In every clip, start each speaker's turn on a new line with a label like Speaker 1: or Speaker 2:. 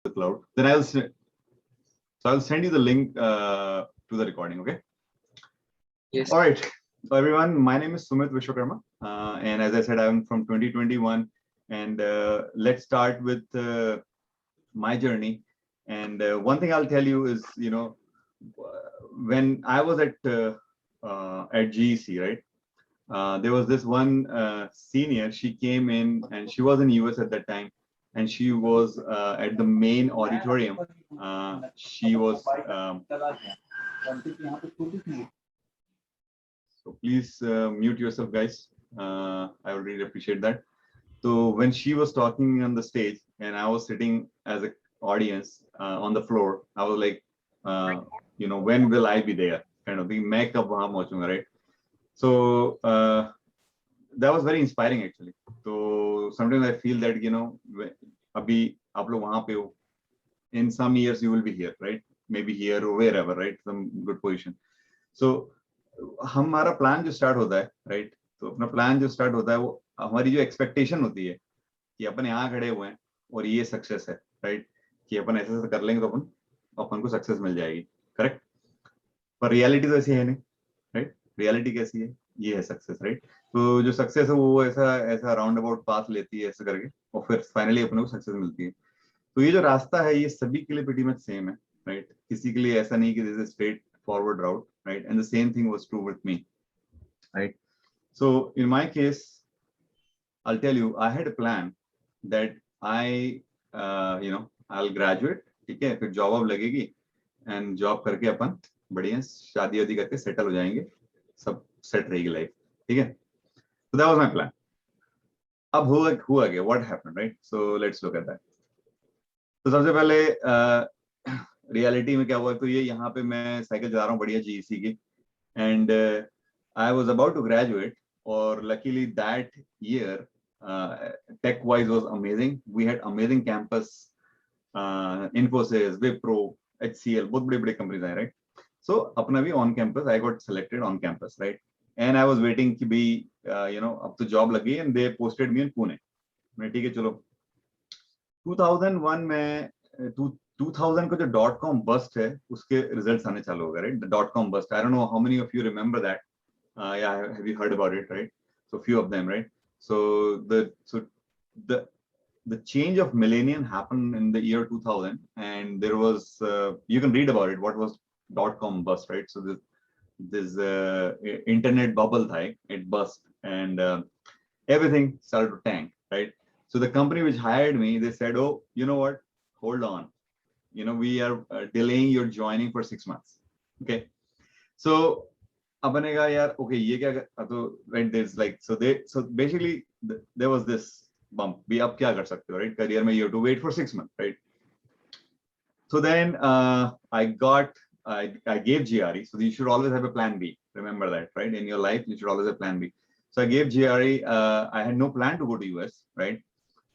Speaker 1: the cloud. Then I'll send you the link to the recording. Okay.
Speaker 2: Yes.
Speaker 1: All right. So everyone, my name is Sumit Vishwakarma, and as I said, I'm from 2021. And let's start with my journey. And one thing I'll tell you is, when I was at GEC, right? There was this one senior. She came in, and she was in US at that time, and she was at the main auditorium. She was. So please mute yourself, guys. I would really appreciate that. So when she was talking on the stage, and I was sitting as an audience on the floor, I was like, when will I be there? Kind of thing. मैं कब वहाँ पहुँचूँगा, right? So that was very inspiring actually. So sometimes I feel that अभी आप लोग वहाँ पे हो, in some years you will be here, right? Maybe here or wherever, right? Some good position. So हमारा प्लान जो स्टार्ट होता है, राइट? तो अपना प्लान जो स्टार्ट होता है वो हमारी जो एक्सपेक्टेशन होती है कि अपन यहाँ खड़े हुए हैं और ये सक्सेस है, राइट? कि अपन ऐसे कर लेंगे तो अपन को सक्सेस मिल जाएगी, करेक्ट? पर रियलिटी तो ऐसी है नहीं, राइट? रियलिटी कैसी है? ये है सक्सेस, राइट? तो जो सक्सेस है वो ऐसा राउंड अबाउट पाथ लेती है ऐसे करके, और फिर फाइनली अपन को सक्सेस मिलती है. तो ये जो रास्ता है ये सभी के लिए pretty much सेम है, राइट? किसी के लिए ऐसा नहीं कि this is straight forward route, right? And the same thing was true with me, right? So in my case, I'll tell you, I had a plan that I'll graduate, ठीक है? फिर जॉब अब लगेगी, and जॉब करके अपन बढ़िया शादी वादी करके सेटल हो जाएंगे, सब सेट रहेगी लाइफ, ठीक है? So that was my plan. अब हुआ क्या? What happened, right? So let's look at that. तो सबसे पहले रियलिटी में क्या हुआ? तो ये यहाँ पे मैं साइकिल चला रहा हूँ बढ़िया जीईसी की, and I was about to graduate, और luckily that year tech wise was amazing. We had amazing campus, Infosys, Wipro, HCL, बहुत बड़े बड़े कंपनीज आए, राइट? सो अपना भी on campus, I got selected on campus, right? And I was waiting कि भी अब तो जॉब लगी, and they posted me in Pune. मैं ठीक है चलो. 2001 में 2000 का जो .com बस्ट है उसके रिजल्ट्स आने चालू हो गए, right? The .com bust, I don't know how many of you remember that. या have you heard about it, right? So few of them, right? So the change of millennium happened in the year 2000, and there was you can read about it, what was .com bust, right? So this internet bubble tha, it bust, and everything started to tank, right? So the company which hired me, they said, oh, you know what, hold on, we are delaying your joining for 6 months. Okay. So apne ka yaar, okay, ye kya, so right, there's like, so basically there was this bump, bhi ab kya kar sakte ho, right? Career mein you have to wait for 6 months, right? So then I gave GRE. So you should always have a plan B, remember that, right? In your life you should always have plan B. So I gave GRE. I had no plan to go to US, right?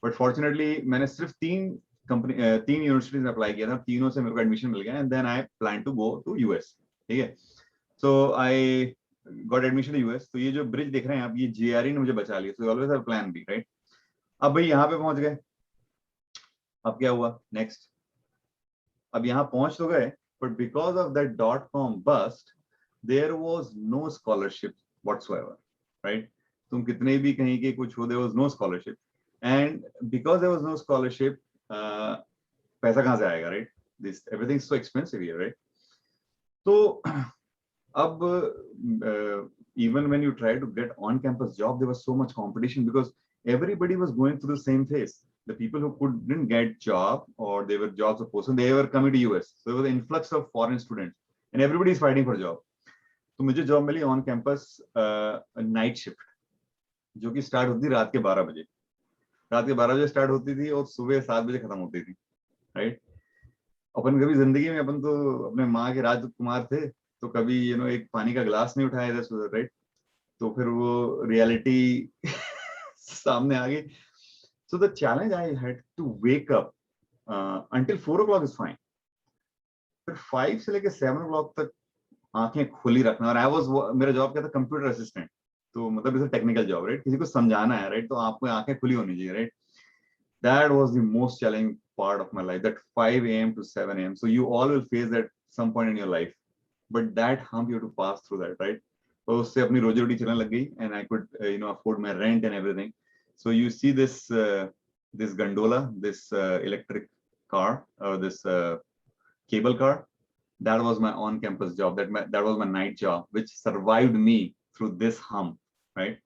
Speaker 1: But fortunately मैंने सिर्फ तीन universities में apply किया था, तीनों से मेरे को एडमिशन मिल गया, and then I plan to go to US, ठीक है? So I got admission to US. तो ये जो ब्रिज देख रहे हैं आप, ये जीआरई ने मुझे बचा लिया. So always have plan B, right? अब भाई यहाँ पे पहुंच गए, अब क्या हुआ नेक्स्ट? अब यहाँ पहुंच तो गए, but because of that .com bust there was no scholarship whatsoever, right? तुम कितने भी कहीं के कुछ हो, there was no scholarship. And because there was no scholarship, पैसा कहाँ से आएगा, right? Everything is so expensive here, right? So अब even when you try to get on-campus job, there was so much competition because everybody was going through the same phase. The people who couldn't get job, or they were jobs supposed, they were coming to US. So there was an influx of foreign students, and everybody is fighting for job. तो मुझे job मिली on campus night shift, जो कि start होती रात के 12 बजे. रात के 12 बजे स्टार्ट होती थी और सुबह 7 बजे खत्म होती थी, राइट? अपन कभी जिंदगी में, अपन तो अपने माँ के राजकुमार थे, तो कभी एक पानी का गिलास नहीं उठाया इधर से उधर, राइट? तो फिर वो रियलिटी सामने आ गई. So the challenge I had to wake up until 4 o'clock is fine. फिर 5 से लेके 7 o'clock तक आंखें खुली रखना. और मेरा जॉब क्या था? Computer assistant. तो मतलब इसे टेक्निकल जॉब, राइट? किसी को समझाना है, राइट? तो आपको आंखें खुली होनी चाहिए, right? That was the most challenging part of my life, that 5 a.m. to 7 a.m. So you all will face that some point in your life, but that hump you have to pass through that, right? So उससे अपनी रोजी रोटी चलने लग गई, and I could afford my rent and everything. So you see this this gondola, this electric car, or this cable car. That was my on-campus job. That was my night job, which survived me through this hump, right?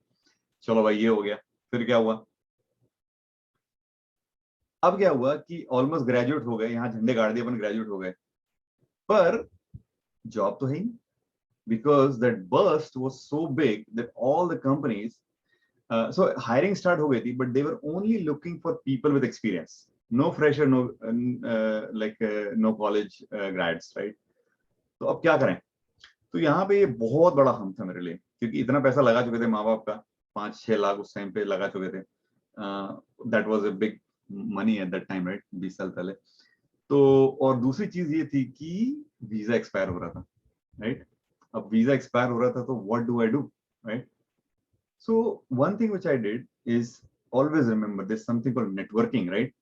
Speaker 1: चलो भाई ये हो गया. फिर क्या हुआ? अब क्या हुआ कि ऑलमोस्ट ग्रेजुएट हो गए, यहाँ झंडे गाड़ दिए, अपन ग्रेजुएट हो गए, पर जॉब तो है ही, because that burst was so big that all the companies, so hiring start हो गई थी, but they were only looking for people with experience, no fresher, no no college grads, right? तो अब क्या करें? तो यहाँ पे ये बहुत बड़ा हम था मेरे लिए, क्योंकि इतना पैसा लगा चुके थे माँ बाप का, 5-6 लाख उस टाइम पे लगा चुके थे. That was a big money at that time, right? 20 साल पहले. तो और दूसरी चीज ये थी कि वीजा एक्सपायर हो रहा था, राइट? अब वीजा एक्सपायर हो रहा था, तो what do I do, right? So one thing which I did is always remember this something called networking, right?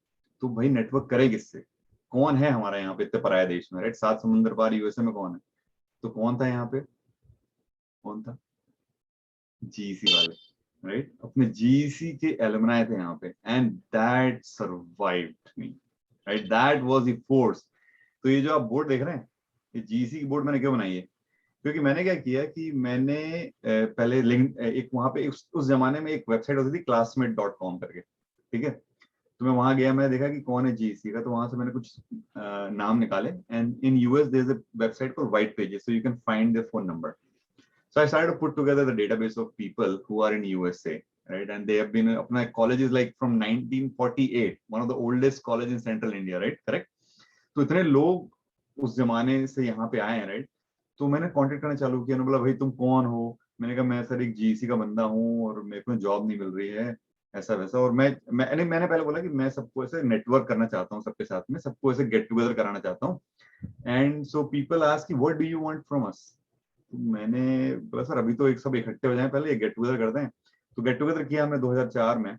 Speaker 1: तो भाई नेटवर्क करे किससे? कौन है हमारा यहाँ पे इतने पराया देश में, राइट? 7 समुंदर पार यूएसए में कौन है? तो कौन था यहाँ पे? कौन था? जीसी वाले, राइट? अपने जीसी के एलुमनाई थे यहाँ पे, and that survived me, right? That was the force. तो ये जो आप बोर्ड देख रहे हैं, ये जीसी की बोर्ड मैंने क्यों बनाई है? क्योंकि मैंने क्या किया कि मैंने पहले लिंक एक वहां पे उस जमाने में एक वेबसाइट होती थी classmate.com करके, ठीक है? तो मैं वहां गया, मैंने देखा कि कौन है जीसी का, तो वहां से मैंने कुछ नाम निकाले, and in US there is a website called White Pages, so you can find their phone number. So I started to put together the database of people who are in USA, right? And they have been, अपना college is like from 1948, one of the oldest college in central India, right? Correct? तो इतने लोग उस जमाने से यहाँ पे आए हैं, राइट? तो मैंने कांटेक्ट करना चालू किया, बोला भाई तुम कौन हो? मैंने कहा मैं सर एक जीसी का बंदा हूँ और मेरे को जॉब नहीं मिल रही है, ऐसा वैसा. और मैंने पहले बोला कि मैं सबको ऐसे नेटवर्क करना चाहता हूँ, सबके साथ में सबको ऐसे गेट टुगेदर कराना चाहता हूँ. And so people ask what do you want from us? मैंने बोला सर अभी तो एक सब इकट्ठे हो जाएं, पहले गेट टुगेदर करते हैं. तो गेट टुगेदर किया हमने 2004 में.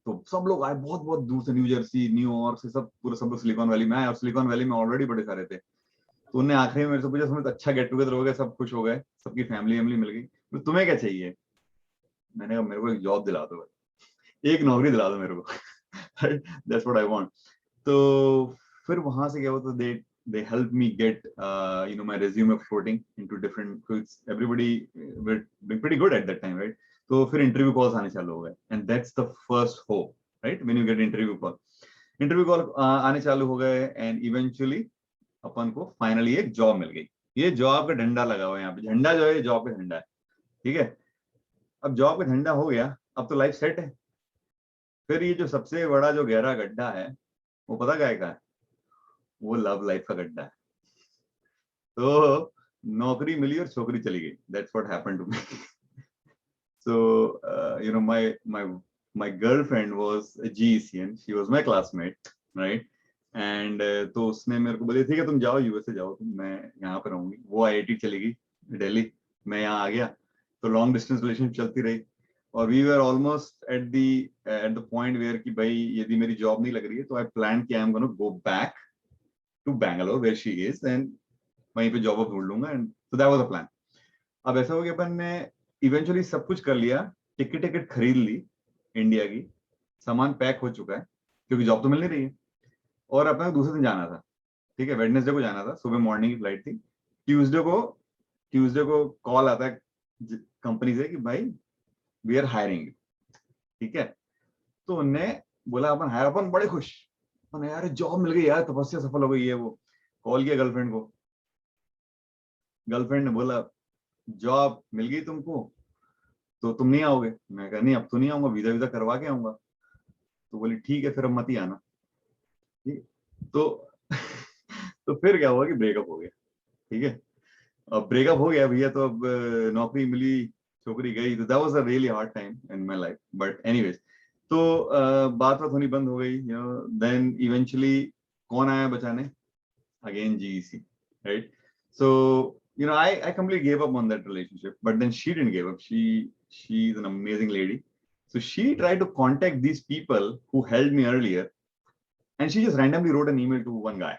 Speaker 1: तो सब लोग आए बहुत बहुत दूर से, न्यू जर्सी, न्यूयॉर्क से, सब पूरे सब लोग सिलिकॉन वैली में आए, और सिलिकॉन वैली में ऑलरेडी बड़े सारे थे. तो उन्हें आखिरी में मेरे से पूछा, सुमित अच्छा गेट टुगेदर हो गया, सब खुश हो गए, सबकी फैमिली मिल गई, तो तुम्हें क्या चाहिए? मैंने कहा मेरे को एक जॉब दिला दो, एक नौकरी दिला दो मेरे को. That's what I want. तो फिर वहां से क्या हुआ, तो they helped me get my resume floating into different, because everybody were being pretty good at that time, right? तो फिर इंटरव्यू कॉल्स आने चालू हो गए, and that's the first hope, right? When you get interview call आने चालू हो गए, एंड इवेंचुअली अपन को फाइनली एक जॉब मिल गई. ये जॉब का झंडा लगा हुआ है यहाँ पे, झंडा जो है ये जॉब का झंडा है, ठीक है? अब जॉब का झंडा हो गया, अब तो लाइफ सेट है. फिर ये जो सबसे बड़ा जो गहरा गड्ढा है, वो पता क्या है? वो लव लाइफ का गड्ढा है. तो नौकरी मिली और छोकरी चली गई. That's what happened to me. So my girlfriend was a GECian, she was my classmate, right? And तो उसने मेरे को बोली ठीक है तुम जाओ यूएसए जाओ, मैं यहाँ पे रहूंगी. वो आईआईटी चली गई दिल्ली, मैं यहाँ आ गया. तो लॉन्ग डिस्टेंस रिलेशनशिप चलती रही, और we were almost at the point where कि भाई यदि मेरी जॉब नहीं लग रही है, तो आई प्लान कि I am gonna go back to Bangalore where she is, and वहीं पे जॉब ढूंढ लूंगा. And so that was the plan. अब ऐसा हो गया, अपन ने इवेंचुअली सब कुछ कर लिया, टिकट खरीद ली इंडिया की, सामान पैक हो चुका है, क्योंकि जॉब तो मिल नहीं रही है, और अपने दूसरे दिन जाना था, ठीक है? वेडनेसडे को जाना था, सुबह मॉर्निंग की फ्लाइट थी. ट्यूसडे को कॉल आता है कंपनी से कि भाई वी आर हायरिंग, ठीक है? तो उन्होंने बोला अपन हायर, अपन बड़े खुश, अपन यार जॉब मिल गई यार, तपस्या सफल हो गई है. वो कॉल किया गर्लफ्रेंड को, गर्लफ्रेंड ने बोला जॉब मिल गई तुमको, तो तुम नहीं आओगे? मैं कहा नहीं अब तो नहीं आऊंगा, वीजा करवा के आऊंगा. तो बोली ठीक है फिर अब मत ही आना. तो तो फिर क्या हुआ कि ब्रेकअप हो गया, ठीक है? अब ब्रेकअप हो गया भैया, तो अब नौकरी मिली, छोकरी गई. तो that was a really hard time in my life, but anyways. तो बात होनी बंद हो गई. देन इवेंचुअली कौन आया बचाने? Again GEC, right? So I completely gave up on that relationship, but then she didn't give up. She's an amazing lady. So she tried to contact these people who helped me earlier, and she just randomly wrote an email to one guy.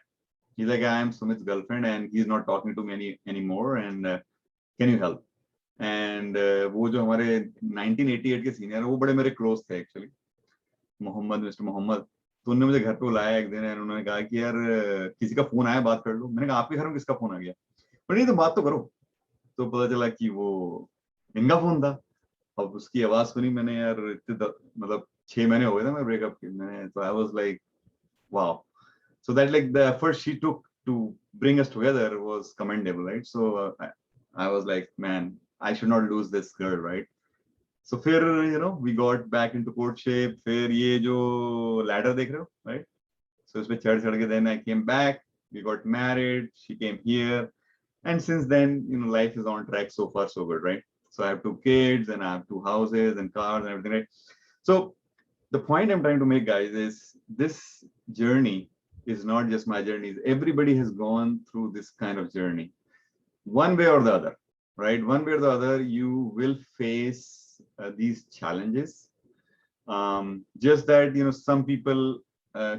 Speaker 1: He's like, I am Sumit's girlfriend and he's not talking to me anymore, and can you help? And वो जो हमारे 1988 के senior है वो बड़े मेरे close थे actually, mister Mohammad. तो उन्होंने मुझे घर पे बुलाया एक दिन, उन्होंने कहा कि यार किसी का फोन आया, बात कर लो। मैंने कहा आपके घर में किसका फोन आ गया? पर नहीं तो बात तो करो। तो पता चला कि वो इनका फोन था। अब उसकी आवाज सुनी मैंने, यार मतलब 6 महीने हो गए थे मैं ब्रेकअप के। मैंने तो I was like wow. So that like the effort she took to bring us together was commendable, right? So I was like, man, I should not lose this girl, right? So फिर we got back into courtship. फिर ये जो ladder देख रहे हो, right? So उस पे चढ़ के then I came back. We got married. She came here, and since then, life is on track. So far, so good, right? So I have 2 kids and I have 2 houses and cars and everything, right? So the point I'm trying to make, guys, is this journey is not just my journey. Everybody has gone through this kind of journey, one way or the other, right? One way or the other, you will face these challenges. Just that, some people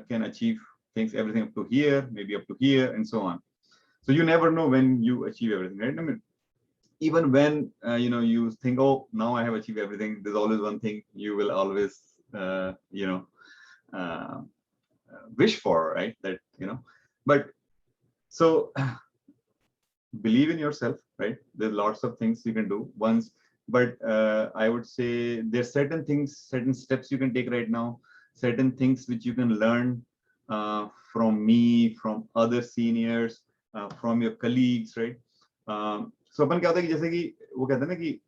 Speaker 1: can achieve things, everything up to here, maybe up to here, and so on. So you never know when you achieve everything, right? I mean, even when you think, oh, now I have achieved everything, there's always one thing you will always uh, wish for, right? That but so believe in yourself, right? There's lots of things you can do once, but I would say there's certain things, certain steps you can take right now, certain things which you can learn from me, from other seniors, from your colleagues, right? So अपन क्या होता है कि जैसे कि वो कहते हैं ना कि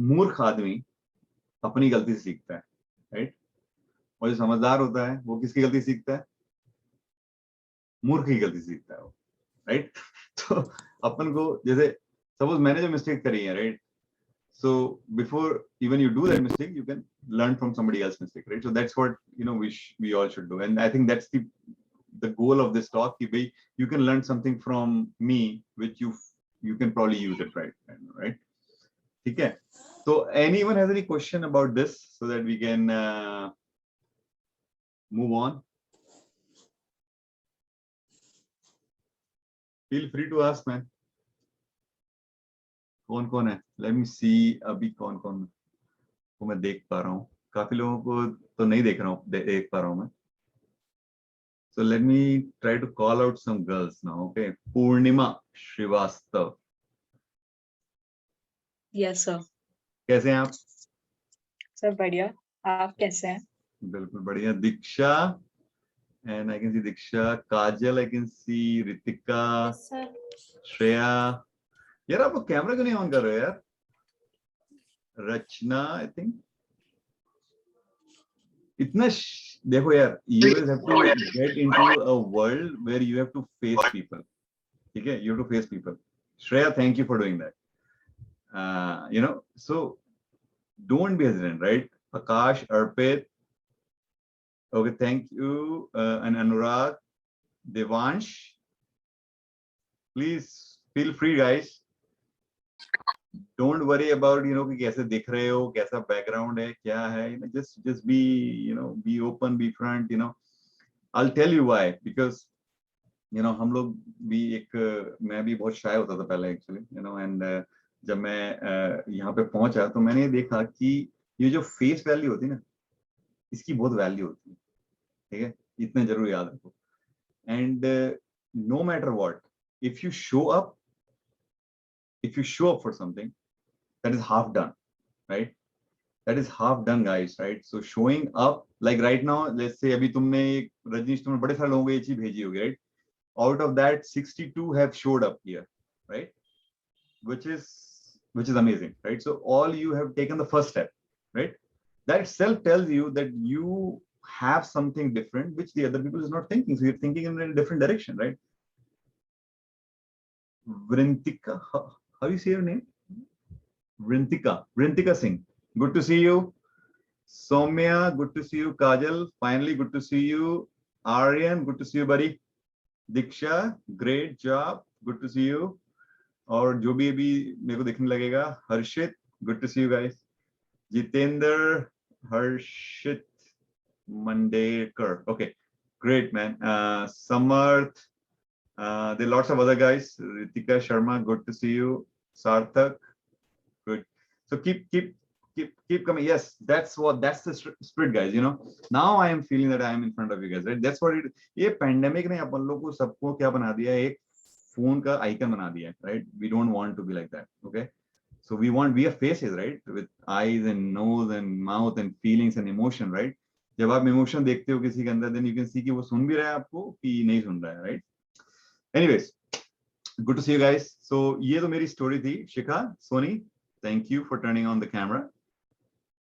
Speaker 1: मूर्ख आदमी अपनी गलती से सीखता है, राइट? और जो समझदार होता है वो किसकी गलती सीखता है? मूर्ख की गलती सीखता है वो, राइट? तो अपन को जैसे सपोज मैंने जो मिस्टेक करी है, right? So before even you do that mistake, you can learn from somebody else's mistake, right? So that's what we all should do, and I think that's the goal of this talk. You can learn something from me, which you can probably use it, right? Okay. So anyone has any question about this, so that we can move on? Feel free to ask, man. कौन है? Let me see अभी कौन को मैं देख पा रहा हूँ। काफी लोगों को तो नहीं देख पा रहा हूँ मैं। So let me try to call out some girls now. Okay, Purnima Srivastav.
Speaker 2: Yes sir.
Speaker 1: कैसे हैं आप?
Speaker 2: सर बढ़िया, आप कैसे हैं?
Speaker 1: बिल्कुल बढ़िया। दीक्षा, and I can see Diksha, Kajal, I can see Ritika,
Speaker 3: Yes, sir.
Speaker 1: Shreya. यार आप कैमरा क्यों नहीं ऑन कर रहे हो यार? रचना, I think. इतना देखो यार, you guys have to get into a world where you have to face people. ठीक है, you have to face people. Shreya, thank you for doing that. So don't be hesitant, right? Akash, Arpit. Okay, thank you. And Anurag, Devansh. Please feel free, guys. Don't worry about कि कैसे दिख रहे हो, कैसा background है, क्या है. Just be be open, be front. I'll tell you why, because हम लोग भी मैं भी बहुत शाय होता था पहले एक्चुअली, एंड जब मैं यहाँ पे पहुंचा तो मैंने देखा कि ये जो फेस वैल्यू होती है ना, इसकी बहुत वैल्यू होती है, ठीक है? इतना जरूर याद रखो. And no matter what, if you show up for something, that is half done, right? That is half done, guys, right? So showing up, like right now, let's say अभी तुमने रजनीश, तुमने बड़े सारे लोगों को ये चीज भेजी होगी, right? Out of that, 62 have showed up here, right? Which is amazing, right? So all you have taken the first step, right? That itself tells you that you have something different, which the other people is not thinking. So you're thinking in a different direction, right? Vrintika, how do you say your name? Vrintika Singh. Good to see you. Soumya, good to see you. Kajal, finally, good to see you. Aryan, good to see you, buddy. Diksha, great job. Good to see you. और जो भी अभी मेरे को देखने लगेगा, हर्षित, good to see you guys. Jitender, Harshit Mandekar. Okay. Great, man. Samarth, there are lots of other guys. Ritika Sharma, good to see you. Sarthak, good. So keep coming. Yes, that's the spirit, guys. You know, now I am feeling that I am in front of you guys, right? That's what it. ये pandemic ने अपन लोग को सबको क्या बना दिया है? एक phone का icon बना दिया है, right? We don't want to be like that, okay? So we are faces, right? With eyes and nose and mouth and feelings and emotion, right? जब आप इमोशन देखते हो किसी के अंदर, then you can see कि वो सुन भी रहा है आपको कि नहीं सुन रहा है, right? Anyways, good to see you guys. So ये तो मेरी story थी. Shikha, Sony, thank you for turning on the camera.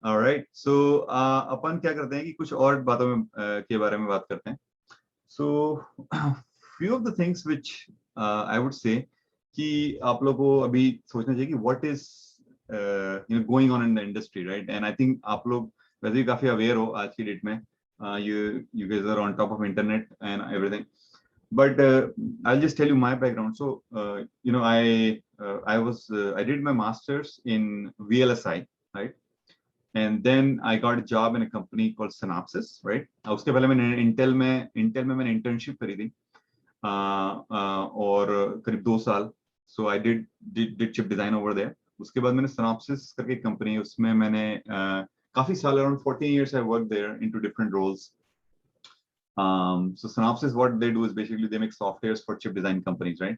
Speaker 1: All right. So अपन क्या करते हैं कि कुछ और बातों में के बारे में बात करते हैं. So few of the things which I would say कि आप लोगों को अभी सोचना चाहिए कि what is going on in the industry, right? And I think आप लोग वैसे भी काफी aware हो आज की डेट में. You guys are on top of internet and everything. But I'll just tell you my background. So I did my masters in VLSI, right? And then I got a job in a company called Synopsys, right? उसके पहले मैंने Intel में मैंने internship करी थी और करीब 2 साल. So I did chip design over there. उसके बाद मैंने Synopsys करके कंपनी, उसमें मैंने काफी साल, around 14 years I worked there into different roles. So Synopsys, what they do is basically they make softwares for chip design companies, right?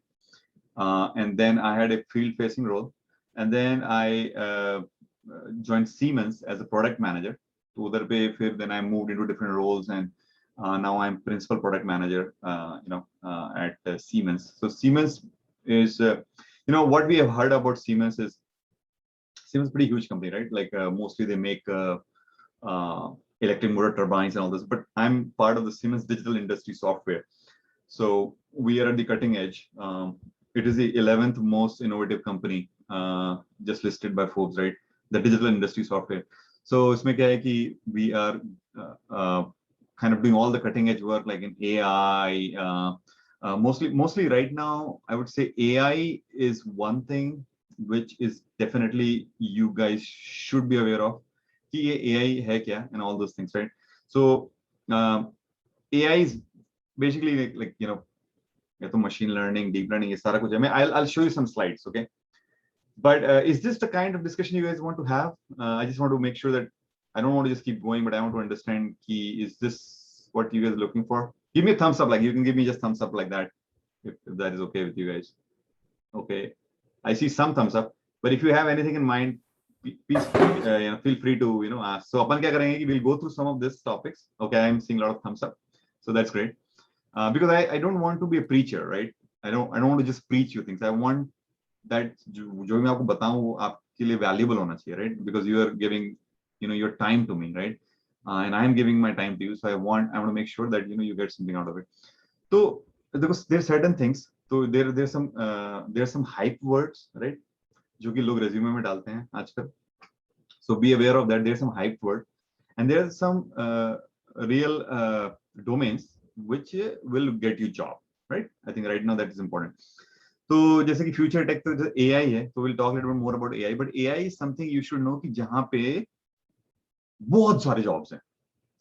Speaker 1: And then I had a field-facing role, and then I joined Siemens as a product manager. So then I moved into different roles, and now I'm principal product manager, at Siemens. So Siemens is, what we have heard about Siemens is Siemens is a pretty huge company, right? Like mostly they make electric motor turbines and all this, but I'm part of the Siemens digital industry software. So we are at the cutting edge. It is the 11th most innovative company, just listed by Forbes, right? The digital industry software. So इसमें क्या है कि we are kind of doing all the cutting edge work, like in AI. Mostly right now, I would say AI is one thing which is definitely you guys should be aware of. कि ये AI है क्या and all those things, right? So AI is basically like या तो machine learning, deep learning, ये सारा कुछ है. I'll show you some slides, okay? But is this the kind of discussion you guys want to have? I just want to make sure that I don't want to just keep going, but I want to understand is this what you guys are looking for? Give me a thumbs up, like you can give me just thumbs up like that, if that is okay with you guys. Okay, I see some thumbs up, but if you have anything in mind, please feel free to ask. So अपन क्या करेंगे कि we'll go through some of these topics. Okay, I'm seeing a lot of thumbs up, so that's great. Because I don't want to be a preacher, right? I don't want to just preach you things. I want that जो मैं आपको बताऊं वो आपके लिए valuable होना चाहिए, right? Because you are giving your time to me, right? And I am giving my time to you, so I want to make sure that you get something out of it. So there's certain things. So there's some hype words, right? जो कि लोग resume में डालते हैं आजकल. So be aware of that. There's some hype word, and there's some real domains which will get you job, right? I think right now that is important. तो जैसे कि फ्यूचर टेक तो AI है, तो we'll talk a little bit more about AI, but AI is something you should know कि जहाँ पे बहुत सारे jobs हैं,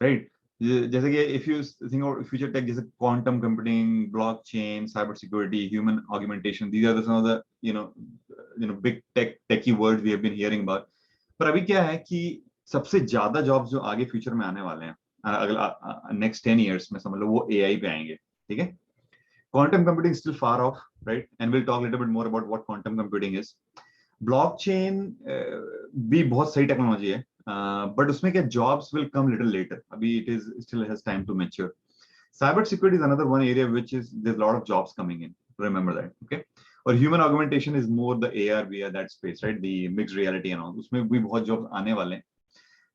Speaker 1: right? जैसे कि if you think about future tech, जैसे quantum computing, blockchain, cyber security, human augmentation, these are some of the big techy words we have been hearing about. पर अभी क्या है कि सबसे ज्यादा jobs जो आगे फ्यूचर में आने वाले हैं अगला next 10 years में समझ लो वो AI पे आएंगे, ठीक है? Quantum computing is still far off, right? And we'll talk a little bit more about what quantum computing is. Blockchain भी बहुत सही टेक्नोलॉजी है, but उसमें क्या jobs will come little later. अभी it still has time to mature. Cyber security is another one area which is there's a lot of jobs coming in. Remember that, okay? Or human augmentation is more the AR, VR, that space, right? The mixed reality and all. उसमें भी बहुत jobs आने वाले हैं.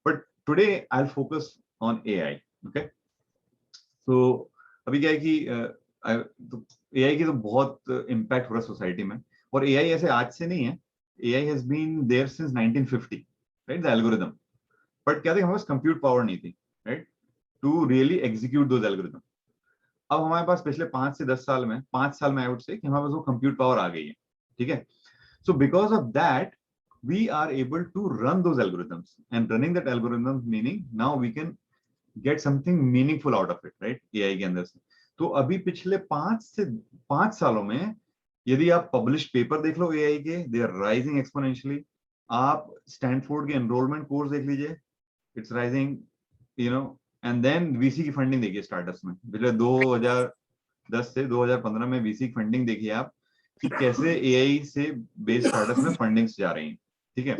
Speaker 1: But today I'll focus on AI, okay? So अभी क्या है कि तो AI की तो बहुत impact हो रहा है सोसाइटी में, और AI ऐसे आज से नहीं है. AI has been there since 1950, right? The algorithm. But क्या था, हमारे पास compute power नहीं थी, right? To really execute those algorithms. अब हमारे पास पिछले 5 से 10 साल में, 5 साल में I would say कि हमारे पास वो compute power आ गई है, ठीक है? So because of that, we are able to run those algorithms, and running that algorithm meaning now we can get something meaningful out of it, right? AI के अंदर से। तो अभी पिछले 5 सालों में यदि आप पब्लिश पेपर देख लो AI के, दे आर राइजिंग एक्सपोनेंशियली। आप स्टैनफोर्ड के एनरोलमेंट कोर्स देख लीजिए, it's rising, you know. And then VC की फंडिंग देखिए स्टार्टअप्स में, पिछले 2010 से 2015 में वीसी की फंडिंग देखिए आप कि कैसे AI से बेस्ड स्टार्टअप्स में फंडिंग्स जा रही हैं, ठीक है।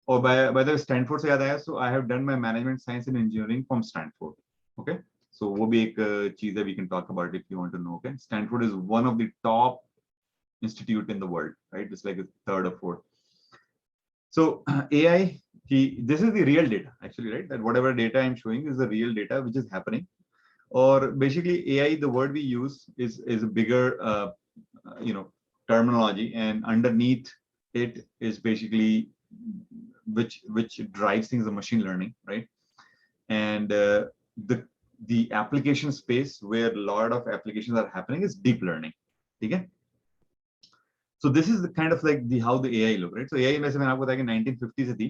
Speaker 1: और बाय द स्टैनफोर्ड से याद आया, so I have done my management science and engineering from Stanford, okay. So वो भी एक चीज है, we can talk about if you want to know, okay. Stanford is one of the top institute in the world, right? It's like a third or fourth. So AI, this is the real data actually, right? That whatever data I'm showing is the real data which is happening. Or basically AI, the word we use is a bigger terminology, and underneath it is basically which drives things, the machine learning, right? And the application space where a lot of applications are happening is deep learning, okay? So this is the kind of like the how the AI look, right? So AI वैसे मैंने आपको बताया कि 1950 से थी,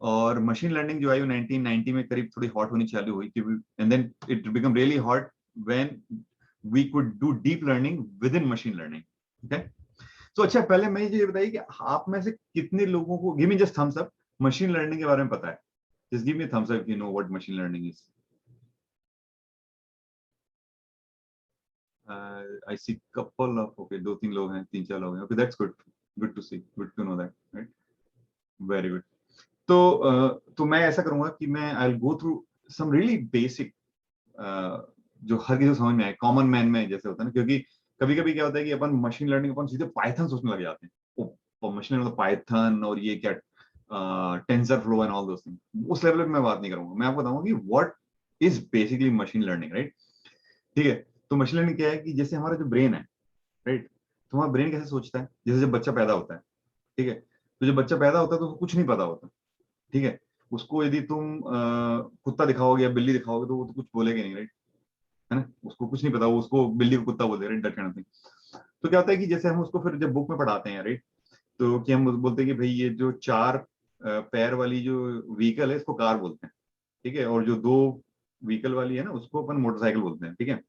Speaker 1: और machine learning जो आई वो 1990 में करीब थोड़ी हॉट होनी चालू हुई, and then it become really hot when we could do deep learning with in machine learning, okay. तो अच्छा, पहले मैं ये बताइए कि आप में से कितने लोगों को, give me just thumbs up, machine learning के बारे में पता है? Just give me thumbs up, you know what machine learning is. I see couple of, okay, 2-3 लोग हैं, 3-4 लोग हैं, okay, that's good to see, good to know that, right? Very good. तो मैं ऐसा करूंगा कि मैं I'll go through some really basic जो हर किसी को समझ में आए, कॉमन मैन में जैसे होता है ना, क्योंकि कभी कभी क्या होता है कि अपन मशीन लर्निंग अपन सीधे पाइथन सोचने लग जाते हैं, और मशीन लर्निंग पाइथन और ये क्या tensor flow and all those things, उस लेवल पे मैं बात नहीं करूंगा। मैं आपको बताऊंगा कि what is basically machine learning, right? ठीक है। तो मशीन लर्निंग क्या है कि जैसे हमारा जो ब्रेन है, राइट, तो हमारा ब्रेन कैसे सोचता है, जैसे जब बच्चा पैदा होता है, ठीक है, तो जब बच्चा पैदा होता है तो उसको कुछ नहीं पता होता, ठीक है। उसको यदि तुम कुत्ता दिखाओगे या बिल्ली दिखाओगे तो वो तो कुछ बोलेगा नहीं, राइट, है ना, उसको कुछ नहीं पता, वो उसको बिल्ली को कुत्ता बोलते हैं, right, that kind of thing. तो क्या होता है कि जैसे हम उसको फिर जब बुक में पढ़ाते हैं, राइट, तो कि हम बोलते हैं कि भाई ये जो 4 पैर वाली जो व्हीकल है इसको कार बोलते हैं, ठीक है, और जो 2 व्हीकल वाली है ना उसको अपन मोटरसाइकिल बोलते हैं, ठीक है।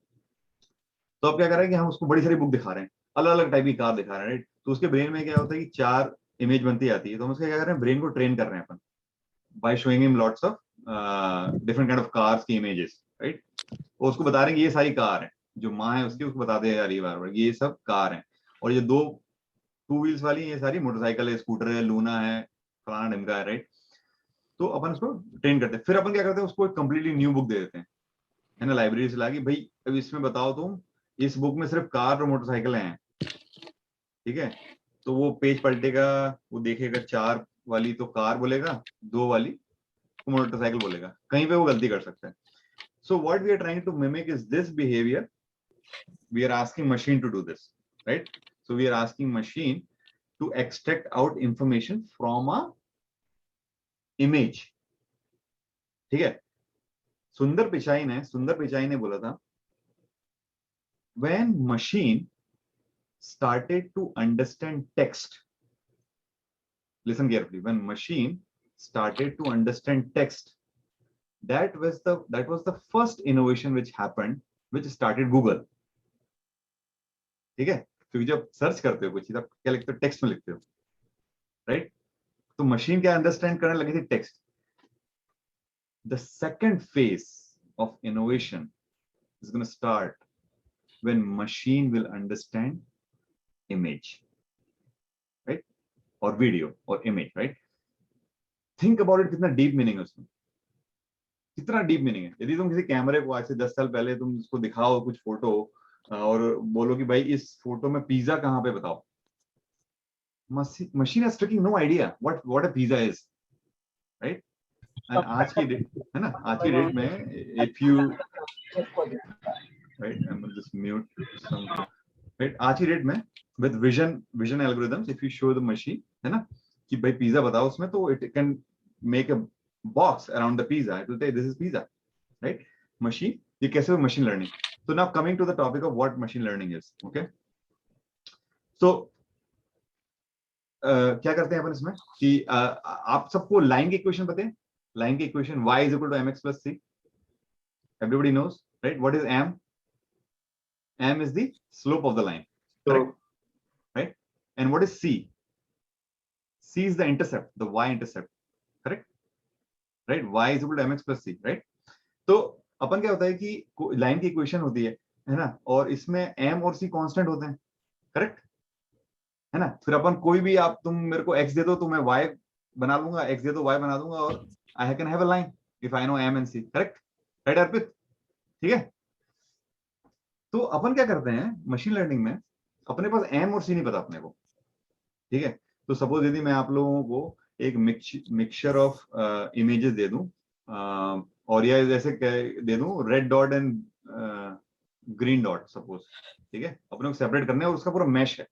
Speaker 1: तो अब क्या कर रहे हैं कि हम उसको बड़ी सारी बुक दिखा रहे हैं, अलग अलग टाइप की कार दिखा रहे हैं, राइट। तो उसके ब्रेन में क्या होता है कि 4 इमेज बनती आती है, तो हम उसका क्या कर रहे हैं, ब्रेन को ट्रेन कर रहे हैं अपन by showing him lots of different kind of cars की इमेजेस, राइट। और उसको बता रहे हैं कि ये सारी कार है, जो माँ है उसकी, उसको बता दे यार ये बार ये सब कार है, और ये 2 टू व्हील्स वाली ये सारी मोटरसाइकिल है, स्कूटर है, लूना है, फलाना ढिमका है, राइट। तो अपन उसको ट्रेन करते हैं, फिर अपन क्या करते हैं, उसको एक कंप्लीटली न्यू बुक दे देते हैं, है ना, लाइब्रेरी से लाके, भाई अब इसमें बताओ तुम, इस बुक में सिर्फ कार और मोटरसाइकिल हैं, ठीक है। तो वो पेज पलटेगा, वो देखेगा 4 वाली तो कार बोलेगा, 2 वाली तो मोटरसाइकिल बोलेगा, कहीं पे वो गलती कर सकता है। So what we are trying to mimic is this behavior. We are asking machine to do this, right? So we are asking machine to extract out information from a image, ठीक है। सुंदर पिचाई ने बोला था, when machine started to understand text, listen carefully, when machine started to understand text, that was the first innovation which happened, which started Google, ठीक है। क्योंकि जब सर्च करते हो कुछ चीज, आप क्या लिखते हो, टेक्स्ट में लिखते हो, राइट। तो मशीन क्या अंडरस्टैंड करने लगी थी, text. The second phase of innovation is going to start when machine will understand image, right, or video or image, right. Think about it, कितना डीप मीनिंग है उसमें, कितना डीप मीनिंग है। यदि तुम किसी कैमरे को आज से 10 साल पहले तुम उसको दिखाओ कुछ फोटो और बोलो कि भाई इस फोटो में पिज्जा कहाँ पे बताओ, machine has freaking no idea what a pizza is, right. And आज की डेट है ना, आज की डेट में if you, right, I'm going to just mute some, right, आज की डेट में with vision algorithms, if you show the machine, है ना, कि भाई पिज्जा बताओ उसमें, तो it can make a box around the pizza, it will say this is pizza, right. Machine, ये कैसे हो machine learning. So now coming to the topic of what machine learning is, okay. So क्या करते हैं अपन इसमें कि आप सबको लाइन की इक्वेशन पता है, लाइन की equation y is equal to mx plus c, Everybody knows, right? What is m? M is the slope of the line, correct? Right? And what is c? C is the intercept, the y-intercept, correct? Right? Y is equal to mx plus c, right? तो अपन क्या होता है कि line की equation होती है ना, और इसमें m और c कांस्टेंट होते हैं, करेक्ट है ना? फिर अपन कोई भी, आप तुम मेरे को x दे दो तो मैं y बना लूंगा, x दे दो y बना दूंगा, और I can have a line if I know m and c, correct? Right Arpit? ठीक है। तो अपन क्या करते हैं मशीन लर्निंग में, अपने पास m और c नहीं पता अपने को, ठीक है? तो सपोज यदि मैं आप लोगों को एक मिक्सचर ऑफ इमेजेस दे दूं, और या जैसे दे दूं red dot and green dot suppose, ठीक है? अपने को सेपरेट करना है और उसका पूरा मैश है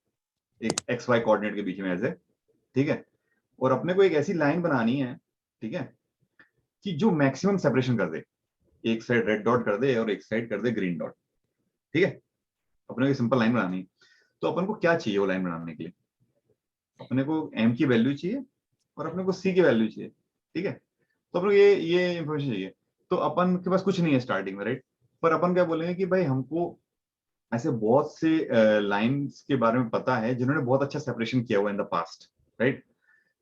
Speaker 1: एक एक्स वाई कोऑर्डिनेट के बीच में ऐसे, ठीक है? और अपने को एक ऐसी लाइन बनानी है, ठीक है, कि जो मैक्सिमम सेपरेशन कर दे, एक साइड रेड डॉट कर दे और एक साइड कर दे ग्रीन डॉट, ठीक है? अपने को सिंपल लाइन बनानी है। तो अपन को क्या चाहिए वो लाइन बनाने के लिए? अपने को m की वैल्यू चाहिए और अपने को c की वैल्यू चाहिए, ठीक है? तो अपने को ये इंफॉर्मेशन चाहिए। तो अपन के पास कुछ नहीं है स्टार्टिंग में, राइट? पर अपन क्या बोलेंगे कि भाई हमको ऐसे बहुत से लाइंस के बारे में पता है जिन्होंने बहुत अच्छा सेपरेशन किया हुआ इन द पास्ट, राइट?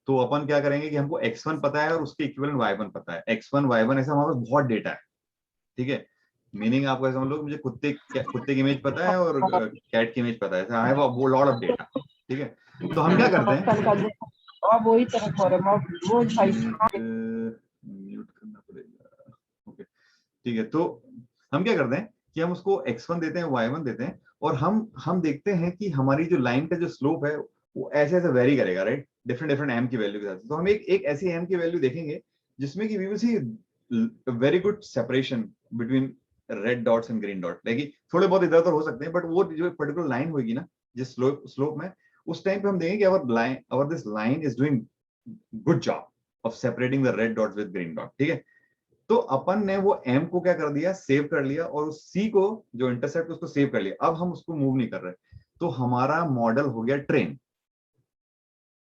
Speaker 1: तो अपन क्या करेंगे कि हमको x1 पता है और उसके इक्विवेलेंट y1 पता है। x1 y1 ऐसा हमारे पास बहुत डेटा है, ठीक है? मीनिंग आपको ऐसा समझ लो, मुझे कुत्ते की इमेज पता है और कैट की इमेज पता है, I have a lot of data, ठीक है? तो हम क्या करते हैं, म्यूट करना पड़ेगा, ओके, ठीक है? तो हम क्या करते हैं कि हम उसको x1 देते हैं, y1 देते हैं, और हम देखते हैं कि हमारी जो लाइन का जो स्लोप है वो ऐसे ऐसे वेरी करेगा, राइट? डिफरेंट m की वैल्यू के साथ। तो हम एक ऐसी m की वैल्यू देखेंगे जिसमें कि we will see very good separation between red dots and green dot. लेकिन थोड़े बहुत इधर उधर हो सकते हैं, बट वो जो पर्टिकुलर लाइन होगी ना जिस स्लोप में, उस टाइम पे हम देखेंगे our this line is doing good job of separating the red dots with green dot, ठीक है? तो अपन ने वो m को क्या कर दिया, सेव कर लिया, और उस c को जो इंटरसेप्ट उसको सेव कर लिया। अब हम उसको मूव नहीं कर रहे, तो हमारा मॉडल हो गया ट्रेन,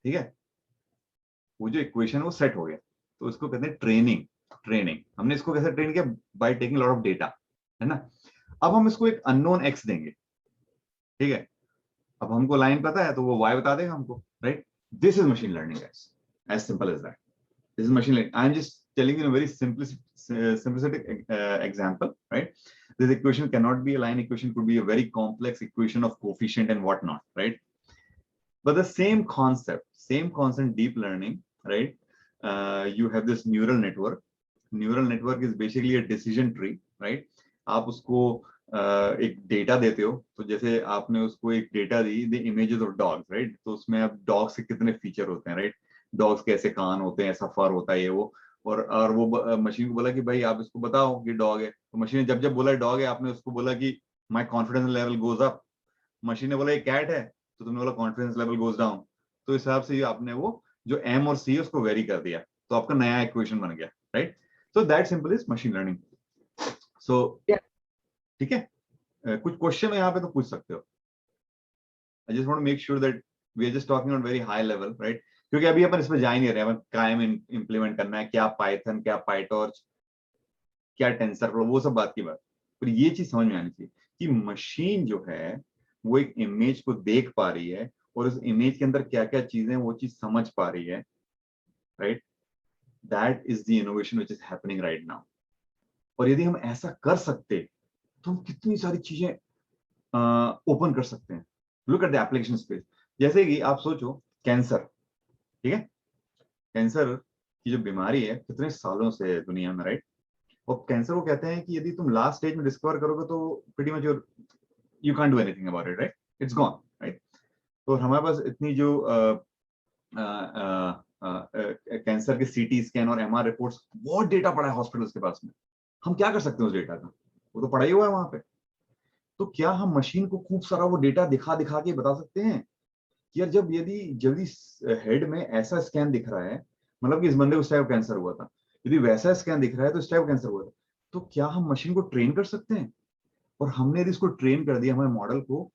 Speaker 1: ठीक है? वो जो इक्वेशन वो सेट हो गया, तो उसको कहते हैं ट्रेनिंग। हमने इसको कैसे ट्रेन किया? By taking lot of data, है ना? अब हम इसको एक अननोन x देंगे, ठीक है? अब हमको लाइन पता है तो वो y बता देगा हमको, right? This is machine learning, guys, as simple as that. This is machine learning. I'm just telling you a very simplistic example, right? This equation cannot be a line equation, could be a very complex equation of coefficient and whatnot, right? But the same concept, deep learning, right? You have this neural network. Neural network is basically a decision tree, right? आप उसको एक data देते हो, तो जैसे आपने उसको एक data the, the images of dogs, right? तो उसमें अब डॉग्स के कितने फीचर होते हैं, राइट? डॉग्स के ऐसे कान होते हैं, ऐसा फर होता है, ये वो, और वो मशीन को बोला कि भाई आप इसको बताओ कि डॉग है। तो मशीन ने जब बोला डॉग है, आपने उसको बोला कि my confidence level goes up. Machine ने बोला ये कैट है, तो तुमने बोला कॉन्फिडेंस लेवल गोज डाउन। तो इस हिसाब से आपने वो जो m और c है उसको वेरी कर दिया, तो आपका नया इक्वेशन बन गया, right? So that simple is machine learning. So ठीक है, कुछ क्वेश्चन है यहाँ पे तो पूछ सकते हो। I just want to make sure that we are just talking on very high level, right? क्योंकि अभी अपन इसमें जा ही नहीं रहे, अपन कायम इंप्लीमेंट करना है, क्या पाइथन, क्या पाइटॉर्च, क्या टेंसरफ्लो, वो सब बात की बात। पर ये चीज समझ में आनी चाहिए कि मशीन जो है वो एक इमेज को देख पा रही है, और उस इमेज के अंदर क्या क्या चीजें वो चीज समझ पा रही है, right? That is the innovation which is happening right now. और यदि हम ऐसा कर सकते तो हम कितनी सारी चीजें ओपन कर सकते हैं। Look at the application space. जैसे कि आप सोचो कैंसर, ठीक है? कैंसर की जो बीमारी है कितने सालों से है दुनिया में, राइट? और कैंसर को कहते हैं कि यदि तुम लास्ट स्टेज में डिस्कवर करोगे तो pretty much you can't do anything about it, right? It's gone, right? तो हमारे पास इतनी जो कैंसर के सीटी स्कैन और एमआर रिपोर्ट्स, बहुत डेटा पड़ा है हॉस्पिटल्स के पास में। हम क्या कर सकते हैं उस डेटा का? वो तो पड़ा ही हुआ है वहां पे। तो क्या हम मशीन को खूब सारा वो डेटा दिखा दिखा के बता सकते हैं कि यार यदि हेड में ऐसा स्कैन दिख रहा है, मतलब कि इस बंदे को इस टाइप कैंसर हुआ था, यदि वैसा स्कैन दिख रहा है तो इस टाइप कैंसर हुआ था। तो क्या हम मशीन को ट्रेन कर सकते हैं? और हमने यदि इसको ट्रेन कर दिया हमारे मॉडल को,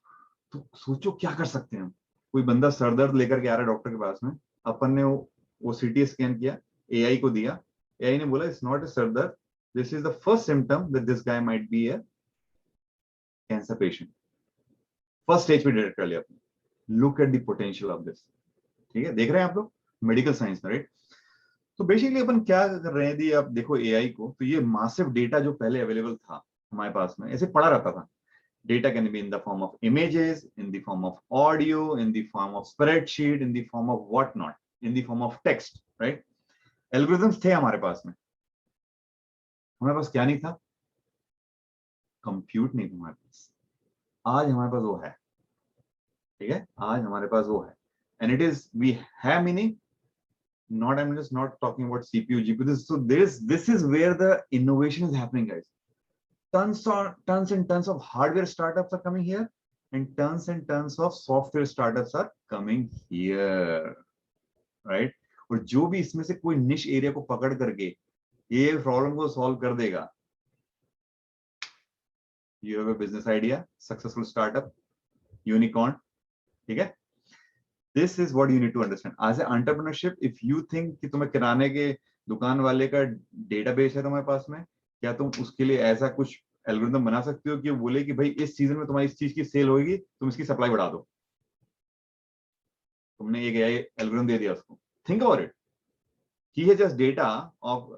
Speaker 1: तो सोचो क्या कर सकते हैं हम। कोई बंदा सर दर्द लेकर के आ रहा है डॉक्टर के पास में, अपन ने वो सीटी स्कैन किया, एआई को दिया, एआई ने बोला इट्स नॉट ए सर दर्द, this is the first symptom that this guy might be a cancer patient. First stage पे डिटेक्ट कर लिया आपने. Look at the potential of this. ठीक है, देख रहे हैं आप लोग मेडिकल साइंस में, राइट? तो बेसिकली अपन क्या कर रहे हैं, यदि आप देखो एआई को, तो ये मासिव डेटा जो पहले अवेलेबल था हमारे पास में, ऐसे पड़ा रहता था. Data can be in the form of images, in the form of audio, in the form of spreadsheet, in the form of whatnot, in the form of text, right? Algorithms थे हमारे पास में. हमारे पास क्या नहीं था? Compute नहीं था हमारे पास. आज हमारे पास वो है. ठीक है, आज हमारे पास वो है. And it is, we have meaning. Not, I'm just not talking about CPU, GPU. So this is where the innovation is happening, guys. Tons and tons of hardware startups are coming here, and tons of software startups are coming here, right? और जो भी इसमें से कोई निश area को पकड़ करके ये प्रॉब्लम को सॉल्व कर देगा, you have a business idea, successful startup, unicorn. ठीक है? This is what you need to understand. As an entrepreneurship, if you think कि तुम्हें किराने के दुकान वाले का डेटाबेस है तुम्हारे पास में, क्या तुम उसके लिए ऐसा कुछ एल्गोरिथम बना सकते हो कि बोले कि भाई इस सीजन में तुम्हारी इस चीज की सेल होगी, तुम इसकी सप्लाई बढ़ा दो? तुमने एक एआई एल्गोरिथम दे दिया उसको. Think about it. ही है जस्ट डेटा ऑफ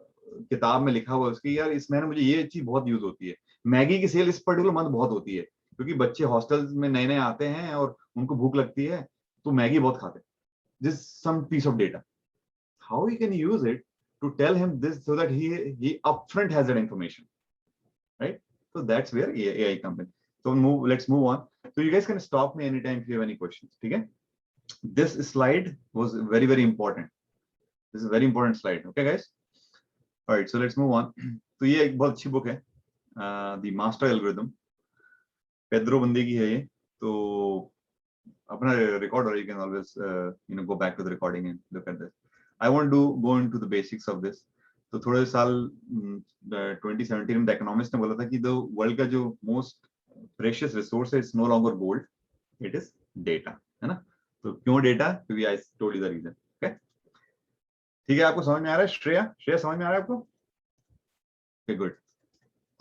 Speaker 1: किताब में लिखा हुआ उसकी, यार इस महीने मुझे ये चीज बहुत यूज होती है. मैगी की सेल इस पर्टिकुलर मंथ बहुत होती है क्योंकि बच्चे हॉस्टल्स में नए नए आते हैं और उनको भूख लगती है, तो मैगी बहुत खाते हैं. This some piece of data. How you can use it to tell him this so that he upfront has that information, right? So that's where AI comes in. So let's move on. So you guys can stop me anytime if you have any questions. Okay? This slide was very, very important. This is a very important slide. Okay, guys? All right, so let's move on. So ये एक बहुत अच्छी book है, The Master Algorithm. Pedro बंदे की है ये. तो अपना रिकॉर्ड, और you can always go back to the recording and look at this. I want to go into the basics of this. तो थोड़े साल 2017 में द इकोनॉमिस्ट ने बोला था कि द वर्ल्ड का जो मोस्ट प्रेशियस रिसोर्स है, it's no longer gold, it is data, है ना? तो क्यों डेटा? क्योंकि I told you the reason. Okay, ठीक है, आपको समझ में आ रहा है? श्रेया समझ में आ रहा है आपको? Okay, good.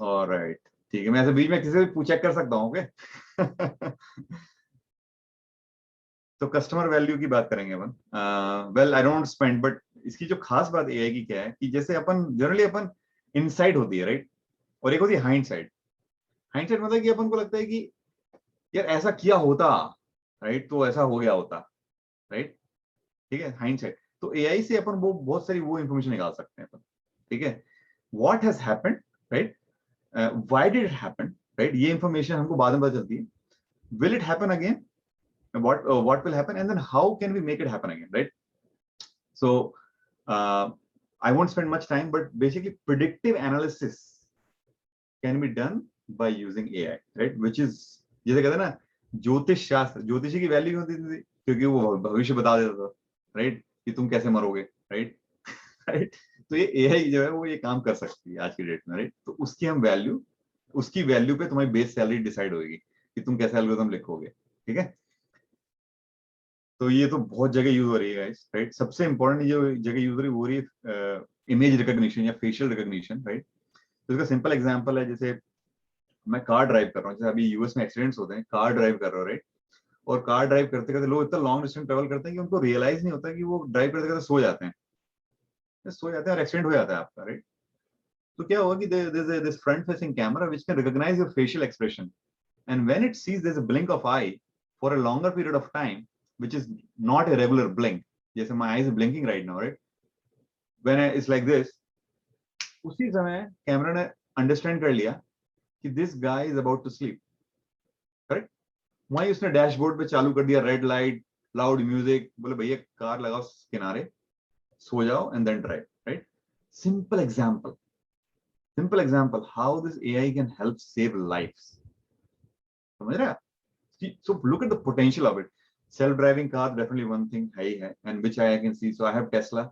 Speaker 1: ऑलराइट, ठीक है. मैं ऐसे बीच में किसी से भी पूछा कर सकता हूँ. ओके. तो कस्टमर वैल्यू की बात करेंगे अपन. Well, I don't spend, but इसकी जो खास बात एआई की क्या है कि जैसे अपन जनरली अपन इनसाइट होती है, राइट? और एक होती है हाइंडसाइट. हाइंडसाइट मतलब कि अपन को लगता है कि यार ऐसा किया होता, राइट? तो ऐसा हो गया होता, राइट? ठीक है, हाइंडसाइट. तो एआई से अपन वो बहुत सारी वो इंफॉर्मेशन निकाल सकते हैं अपन. ठीक है, what has happened, right? Why did it happen, right? ये इंफॉर्मेशन हमको बाद में पता चलती है. Will it happen again? What will happen, and then how can we make it happen again, right? So I won't spend much time, but basically predictive analysis can be done by using AI, right? Which is, जैसे कहते हैं ना, ज्योतिष शास्त्र, ज्योतिषी की value होती थी क्योंकि वो भविष्य बता देता था, राइट? कि तुम कैसे मरोगे, राइट? राइट. तो ये एआई जो है वो ये काम कर सकती है आज की डेट में, राइट? तो उसकी हम वैल्यू, उसकी वैल्यू पे तुम्हारी बेस सैलरी डिसाइड होगी कि तुम कैसे एल्गोरिथम लिखोगे. ठीक है, तो ये तो बहुत जगह यूज हो रही है, राइट? सबसे इंपॉर्टेंट जो जगह यूज हो रही है वो रही है इमेज रिकॉग्निशन या फेशियल रिकॉग्निशन, राइट? तो इसका सिंपल एग्जांपल है, जैसे मैं कार ड्राइव कर रहा हूँ, जैसे अभी यूएस में एक्सीडेंट्स होते हैं, कार ड्राइव कर रहा हूँ, राइट? और कार ड्राइव करते करते लोग इतना लॉन्ग डिस्टेंस ट्रेवल करते हैं कि उनको रियलाइज नहीं होता कि वो ड्राइव करते करते सो जाते हैं और एक्सीडेंट हो जाता है आपका, राइट? तो क्या होगा कि this front facing camera which can recognize your facial expression, and when it sees there's a blink of eye for a longer period of time, which is not a regular blink, जैसे my eyes is blinking right now, right? When it's like this, उसी समय camera ने understand कर लिया कि this guy is about to sleep, correct? वहीं उसने dashboard पे चालू कर दिया रेड लाइट, लाउड म्यूजिक, बोले भैया कार लगाओ किनारे, सो जाओ and then drive, right? Simple example how this AI can help save lives. समझ रहे हैं? So look at the potential of it. Self-driving car, definitely one thing है, and which I can see. So I have Tesla,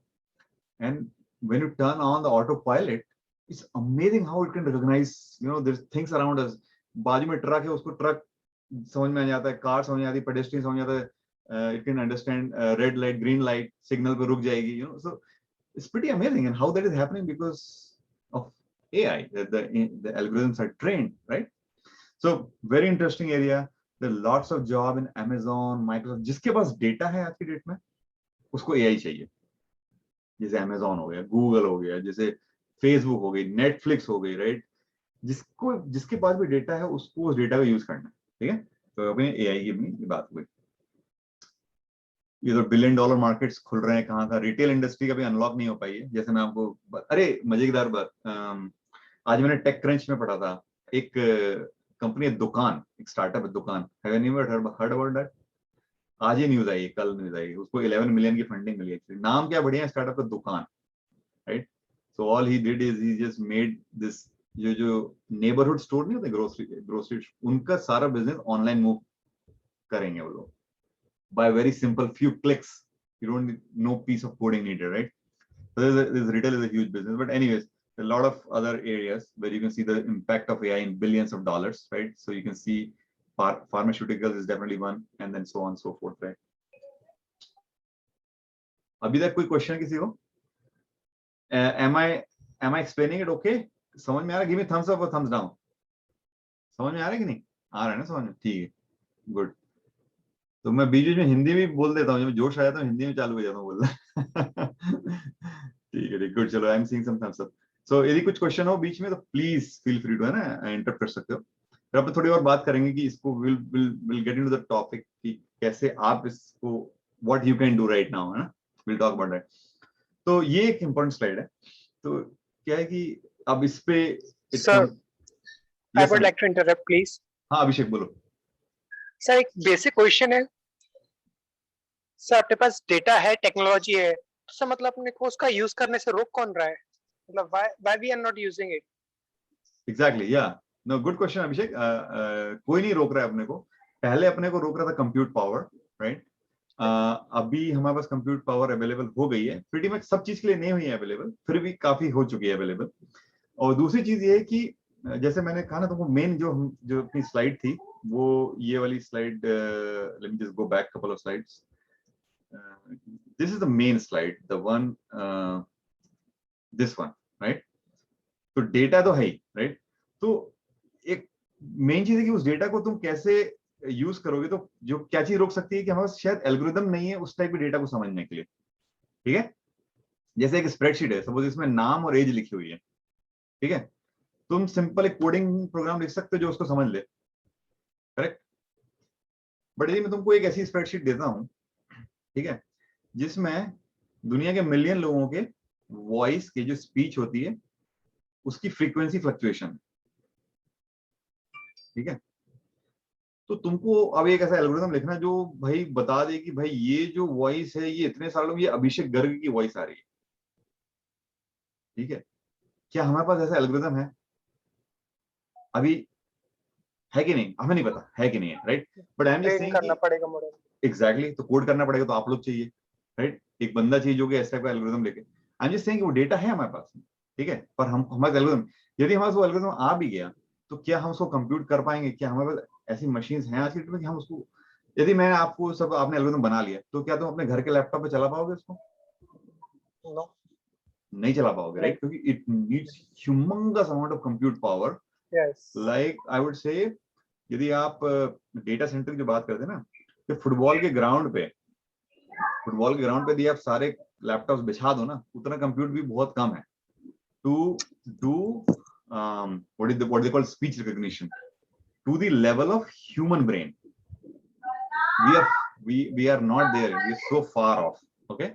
Speaker 1: and when you turn on the autopilot, it's amazing how it can recognize, there's things around us. बाजू में truck है, उसको truck समझ में आ जाता है, car समझ में आती है, पेडेस्ट्रियन समझ में आता है. It can understand red light, green light, signal पे रुक जाएगी. So it's pretty amazing, and how that is happening because of AI. The algorithms are trained, right? So very interesting area. There are lots of job in Amazon, Microsoft. जिसके पास data है आज की date में, उसको AI चाहिए. जैसे Amazon हो गया, Google हो गया, जैसे Facebook हो गई, Netflix हो गई, राइट? जिसके पास भी डेटा है, उसको उस डेटा को यूज करना है. ठीक है, तो अपने AI की अपनी बात हुई. ये तो $1 बिलियन मार्केट्स खुल रहे हैं. कहाँ का रिटेल इंडस्ट्री का भी अनलॉक नहीं हो पाई है. जैसे मैं आपको अरे मजेदार बात, आज मैंने टेक क्रंच में पढ़ा था. एक कंपनी है दुकान, एक स्टार्टअप है दुकान. Have any ever heard about that? आज ही न्यूज आई, कल न्यूज आई. उसको 11 मिलियन की फंडिंग मिली है. नाम क्या बढ़िया स्टार्टअप का, दुकान, right? So all he did is he just made this, जो नेबरहुड स्टोर नहीं होते, ग्रोसरी, उनका सारा बिजनेस ऑनलाइन मूव करेंगे वो लोग. By very simple few clicks, you don't need no piece of coding needed, right? So this retail is a huge business. But anyways, a lot of other areas where you can see the impact of AI in billions of dollars, right? So you can see pharmaceuticals is definitely one, and then so on and so forth, right? अभी तक कोई question किसी को? Am I explaining it okay? समझ में आ रहा है? Give me thumbs up or thumbs down. समझ में आ रहा है कि नहीं आ रहा है ना? समझ में? ठीक है, गुड. तो मैं बीच बीच में हिंदी भी बोल देता हूँ, जब जोश आ जाता है हिंदी में चालू हो जाता हूँ बोलना. ठीक है, गुड. चलो, I am seeing some thumbs up. So यदि कुछ क्वेश्चन हो बीच में तो प्लीज फील फ्री टू, है ना, इंटरप्ट कर सकते हो. फिर अपन थोड़ी और बात करेंगे कि इसको will get into the topic कि कैसे आप इसको, what you can do right now, है ना. Will talk about that. तो ये एक इंपॉर्टेंट स्लाइड है. तो क्या है कि अब इस पे
Speaker 3: sir, I would like to interrupt please.
Speaker 1: हाँ अभिषेक, बोलो.
Speaker 3: सर, एक बेसिक क्वेश्चन है. सर, आपके पास डेटा है, टेक्नोलॉजी है, तो सर मतलब अपने को उसका यूज करने से रोक कौन रहा है? मतलब why we are not using it?
Speaker 1: Exactly, या नो, गुड क्वेश्चन अभिषेक. कोई नहीं रोक रहा है अपने को. पहले अपने को रोक रहा था कंप्यूट पावर, राइट? अभी हमारे पास कंप्यूट पावर अवेलेबल हो गई है. प्रीटी मच सब चीज के लिए नहीं हुई है अवेलेबल, फिर भी काफी हो चुकी है अवेलेबल. और दूसरी चीज ये है कि जैसे मैंने कहा ना तुमको, मेन जो अपनी स्लाइड थी वो ये वाली slide. Let me just go back couple of slides. This is the main slide, the one, this one, right? तो डेटा तो है ही, राइट? तो एक मेन चीज है कि उस डेटा को तुम कैसे यूज करोगे. तो जो क्या चीज रोक सकती है कि हमारे पास शायद एल्गोरिदम नहीं है उस टाइप के डेटा को समझने के लिए. ठीक है, जैसे एक स्प्रेडशीट है, सपोज इसमें नाम और एज लिखी हुई है. ठीक है, तुम सिंपल एक कोडिंग प्रोग्राम लिख सकते हो जो उसको समझ ले, करेक्ट? बट यदि मैं तुमको एक ऐसी स्प्रेडशीट देता हूं, ठीक है, जिसमें दुनिया के मिलियन लोगों के वॉइस की जो स्पीच होती है उसकी फ्रीक्वेंसी फ्लक्चुएशन, ठीक है, तो तुमको अब एक ऐसा एल्गोरिथम लिखना जो भाई बता दे कि भाई ये जो वॉइस है ये इतने सारे लोग, ये अभिषेक गर्ग की वॉइस आ रही है. ठीक है, क्या हमारे पास ऐसा एल्गोरिथम है अभी? है कि नहीं, हमें नहीं पता है कि नहीं है, right? But I am just saying
Speaker 3: करना पड़ेगा मॉडल.
Speaker 1: एग्जैक्टली, तो कोड करना पड़ेगा, तो आप लोग चाहिए, राइट? एक बंदा चाहिए जो कि ऐसा का एल्गोरिथम लेके. आई एम जस्ट सेइंग वो डेटा है हमारे पास, ठीक है, पर हम हमारे एल्गोरिथम, यदि हमारे वो एल्गोरिथम आ भी गया तो क्या हम उसको कंप्यूट कर पाएंगे? क्या हमारे पास ऐसी मशीन्स हैं आज की डेट में कि हम उसको, यदि मैं आपको सब, आपने एल्गोरिथम बना लिया तो क्या तुम अपने घर के लैपटॉप पे चला पाओगे उसको?
Speaker 3: नो,
Speaker 1: नहीं चला पाओगे, राइट? क्योंकि it needs humongous amount of compute power.
Speaker 3: Yes,
Speaker 1: like I would say, यदि आप डेटा सेंटर की बात करते हैं ना, तो फुटबॉल के ग्राउंड पे यदि आप सारे लैपटॉप्स बिछा दो ना, उतना कंप्यूट भी बहुत कम है to do what they call speech recognition to the level of human brain. We are not there, we are so far off. Okay,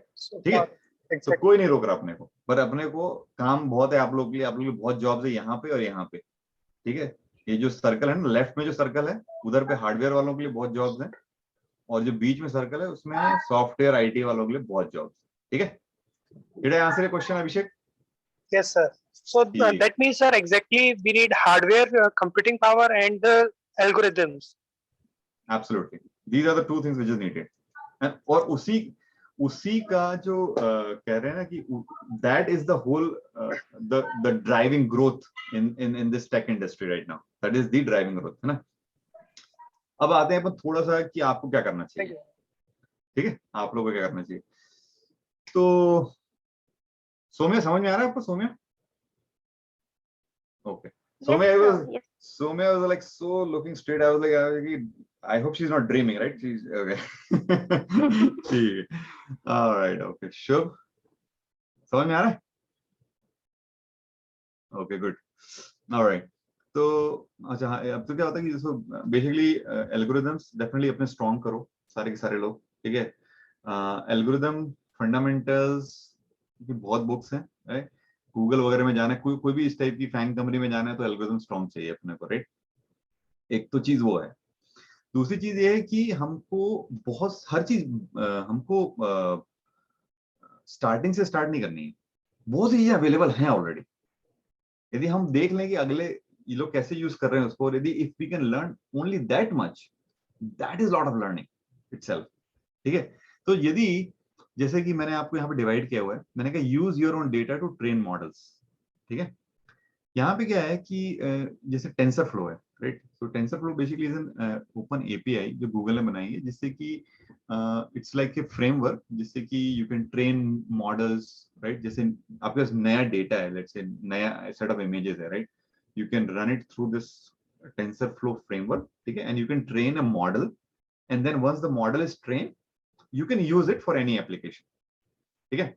Speaker 1: ठीक है. तो कोई नहीं रोक रहा अपने को, पर अपने को काम बहुत है आप लोग के लिए. आप लोग के बहुत जॉब्स है यहाँ पे और यहाँ पे. ठीक है, ये जो सर्कल है ना, लेफ्ट में जो सर्कल है उधर पे हार्डवेयर वालों के लिए बहुत जॉब्स हैं, और जो बीच में सर्कल है उसमें सॉफ्टवेयर आईटी वालों के लिए बहुत जॉब्स. ठीक है, did I answer your question Abhishek?
Speaker 3: yes sir. So that means sir, exactly we need hardware, computing power and the algorithms.
Speaker 1: Absolutely, these are the two things which is needed. And और उसी का जो कह रहे हैं ना कि that is the whole the driving growth in this tech industry right now. That is the driving growth, है ना. अब आते हैं अपन थोड़ा सा कि आपको क्या करना चाहिए. ठीक है, आप लोगों को क्या करना चाहिए. तो सौम्या, समझ में आ रहा है आपको? Saumya, Okay. So I was like so looking straight. I was like, I hope she's not dreaming, right? She's okay. All right. Okay. Shubh. समझ में आ रहा है? Okay, good. All right. तो अच्छा हाँ, अब तो क्या होता है कि जैसे बेसिकली एल्गोरिदम्स डेफिनेटली अपने स्ट्रॉन्ग करो सारे के सारे लोग, ठीक है? एल्गोरिदम फंडामेंटल्स की बहुत बुक्स हैं, राइट? गूगल वगैरह में जाना है, कोई भी इस टाइप की फैंग कंपनी में जाना है तो एल्गोरिदम स्ट्रॉन्ग चाहिए अपने को, राइट? एक तो चीज वो है। दूसरी चीज ये है कि हमको बहुत हर चीज हमको स्टार्टिंग से स्टार्ट नहीं करनी है। बहुत सी चीजें अवेलेबल हैं ऑलरेडी। यदि हम देख लें कि अगले ये लोग कैसे यूज कर रहे हैं उसको, यदि if we can learn only that much, that is lot of learning itself, ठीक है? तो यदि जैसे कि मैंने आपको यहाँ पे डिवाइड किया हुआ है, मैंने कहा use your own data to train models, ठीक है? यहाँ पे क्या है कि जैसे टेंसर फ्लो है, राइट? तो TensorFlow basically is an open API जो गूगल ने बनाई है, जिससे कि इट्स लाइक ए फ्रेमवर्क जिससे कि you can train models, right? जैसे आपके पास नया डेटा है, लेट्स से नया सेट ऑफ इमेजेस है, right? You can run it through this TensorFlow framework, ठीक है? And you can train a model, and then once the model is train you can use it for any application, ठीक है?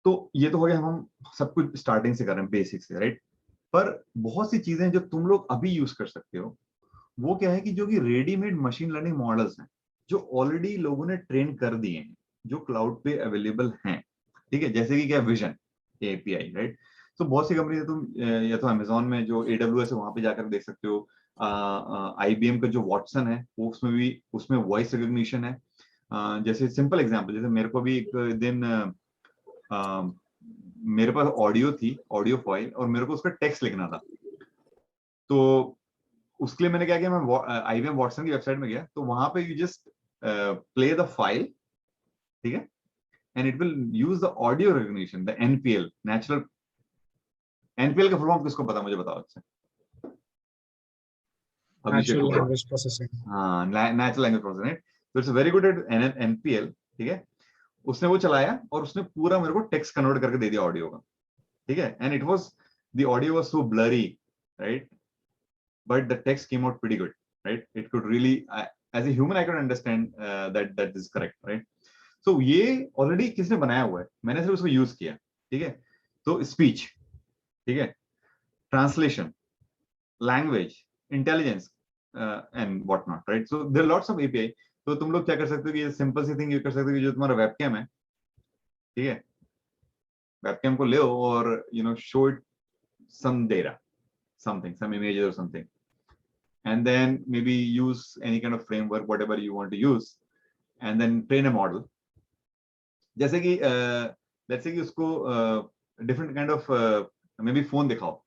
Speaker 1: तो ये तो हो गया, हम सब कुछ स्टार्टिंग से कर रहे हैं, बेसिक से, राइट? पर बहुत सी चीजें जो तुम लोग अभी यूज कर सकते हो, वो क्या है कि जो कि रेडीमेड मशीन लर्निंग मॉडल्स हैं, जो ऑलरेडी लोगों ने ट्रेन कर दिए हैं, जो क्लाउड पे अवेलेबल हैं, ठीक है? जैसे कि क्या, विजन एपीआई, राइट? तो बहुत सी कंपनी तुम या तो अमेजोन में जो AWS है वहां पे जाकर देख सकते हो। IBM का जो वॉटसन है वो उसमें वॉइस रिकॉग्निशन है। जैसे सिंपल एग्जांपल, जैसे मेरे को भी एक दिन मेरे पास ऑडियो थी, ऑडियो फाइल, और मेरे को उसका टेक्स्ट लिखना था। तो उसके लिए मैंने क्या किया, मैं IBM वॉटसन की वेबसाइट में गया, तो वहां पे you just play the file, ठीक है? And it will use the audio recognition, the NPL, natural NPL का फुल फॉर्म किसको पता, मुझे बताओ अच्छा।
Speaker 4: Natural language processing.
Speaker 1: हाँ, नेचुरल लैंग्वेज प्रोसेसिंग, तो it's very good at NPL, ठीक है? उसने वो चलाया और उसने पूरा मेरे को टेक्स्ट कन्वर्ट करके दे दिया ऑडियो का, ठीक है? And it was, the audio was so blurry, right? But the text came out pretty good, right? It could really, as a human I can understand that is correct, right? So ये already किसने बनाया हुआ है, मैंने सिर्फ उसको use किया, ठीक है? तो स्पीच, ठीक है, translation, language, intelligence and what not, right? So there are lots of API. तो तुम लोग क्या कर सकते हो कि ये सिंपल सी थिंग ये कर सकते हो कि जो तुम्हारा वेबकैम है, ठीक है, वेबकैम को ले और show it some data, something, some images or something, and then maybe use any kind of framework, whatever you want to use, and then train a model. जैसे कि let's say कि उसको different kind of maybe phone दिखाओ,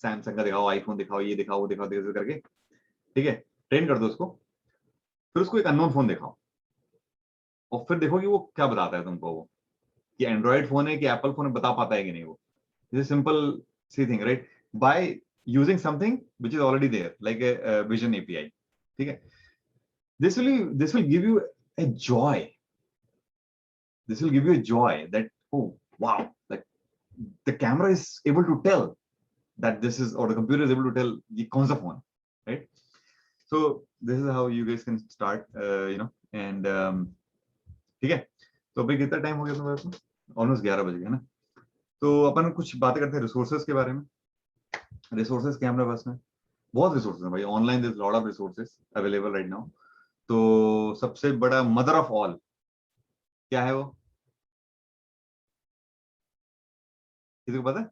Speaker 1: Samsung का दिखाओ, iPhone दिखाओ, ये दिखाओ, वो दिखाओ, करके, ठीक है? ट्रेन कर दो उसको, फिर उसको एक अननोन फोन दिखाओ और फिर देखो कि वो क्या बताता है तुमको, वो कि एंड्रॉइड फोन है कि एप्पल फोन है, बता पाता है कि नहीं वो। This is simple see thing, right? By using something which is already there, like a vision API, ठीक है? This will give you a joy. This will give you a joy that, oh wow, like the camera is able to tell that this is, or the computer is able to tell ये कौन सा phone, right? So this is how you guys can start, and ठीक है? तो अभी कितना time हो गया तुम्हारे पास? ऑलमोस्ट 11 बज गए ना? तो अपन कुछ बातें करते हैं रिसोर्सेज के बारे में। रिसोर्सेज क्या हमारे पास में? बहुत रिसोर्सेज हैं भाई, online there is lot of resources available right now. तो सबसे बड़ा मदर ऑफ ऑल क्या है वो, किसी को पता है?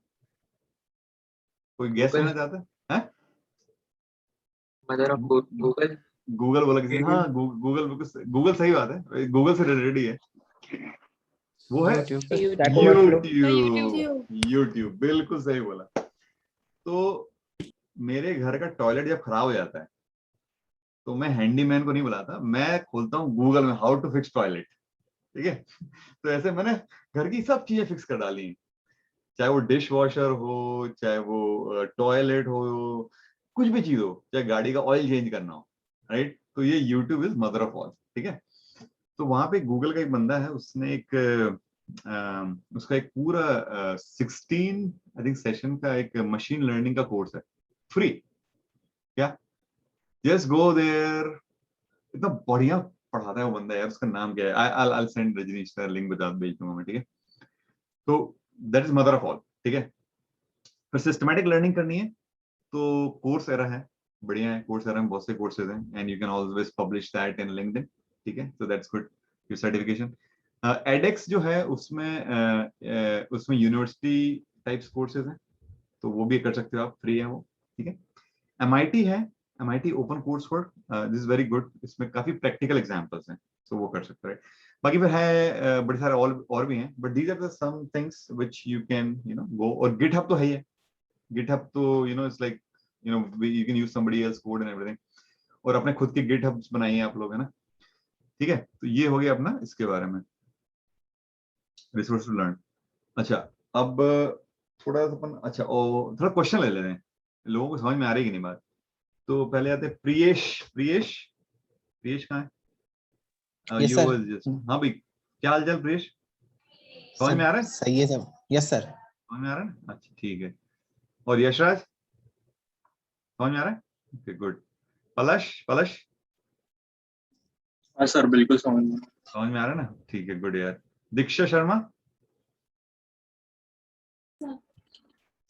Speaker 1: कोई गेस करना चाहता है?
Speaker 5: Mother of Google.
Speaker 1: गूगल बोला किसी ने? हाँ, गूगल, गूगल सही बात है, गूगल से रिलेटेड ही है। वो है यूट्यूब, बिल्कुल सही बोला। तो मेरे घर का टॉयलेट जब खराब हो जाता है तो मैं हैंडीमैन को नहीं बुलाता, मैं खोलता हूँ गूगल में हाउ टू फिक्स टॉयलेट, ठीक है? तो ऐसे मैंने घर की सब चीजें फिक्स कर डाली हैं, चाहे वो डिश वॉशर हो, चाहे वो टॉयलेट हो, कुछ भी चीज हो, चाहे गाड़ी का ऑयल चेंज करना हो, राइट? तो ये YouTube is mother of all, ठीक है? तो वहां पे गूगल का एक बंदा है, उसने एक उसका एक पूरा 16 आई थिंक सेशन का एक मशीन लर्निंग का कोर्स है, फ्री। क्या, जस्ट गो देयर। इतना बढ़िया पढ़ाता है वो बंदा यार, उसका नाम क्या है, आई सेंड रजनीश का लिंक भेज दूंगा मैं, ठीक है। तो that is mother of all, ठीक है। फिर सिस्टमैटिक लर्निंग करनी है तो कोर्स एरा है, बढ़िया है कोर्स एरा में, बहुत से कोर्सेज हैं and you can always publish that in LinkedIn, ठीक है। So that's good, your certification. EdX जो है उसमें यूनिवर्सिटी टाइप्स कोर्सेज हैं, तो वो भी कर सकते हो आप, फ्री है वो, ठीक है। MIT है, MIT open course work, this is very good, इसमें काफी प्रैक्टिकल एग्जांपल्स हैं, तो वो कर सकते हैं। बाकी फिर है बड़े सारे और भी हैं, but these are the some things which you can go. और गिटहब तो है ही है, गिटहब तो it's like you can use somebody else code and everything, और अपने खुद के गिटहब्स बनाइए आप लोग, है ना, ठीक है। तो ये हो गया अपना इसके बारे में, रिसोर्स टू लर्न। अच्छा, अब थोड़ा सा अपन, अच्छा थोड़ा क्वेश्चन ले लेते हैं, लोगों को समझ में आ रही है कि नहीं बात। तो पहले आते हैं प्रियेश। प्रियेश, प्रियेश कहाँ है?
Speaker 5: Yes
Speaker 1: You
Speaker 5: sir.
Speaker 1: was just- हाँ भाई, क्या हाल चाल प्रियेश, समझ में आ रहा है?
Speaker 5: सही है सब। Yes sir.
Speaker 1: समझ में आ रहा है ना, अच्छा ठीक है। और यशराज, समझ में आ रहा है? Okay good. पलश, पलश
Speaker 6: हाँ सर, बिल्कुल समझ में।
Speaker 1: समझ में आ रहा है ना, ठीक है गुड यार। दीक्षा शर्मा,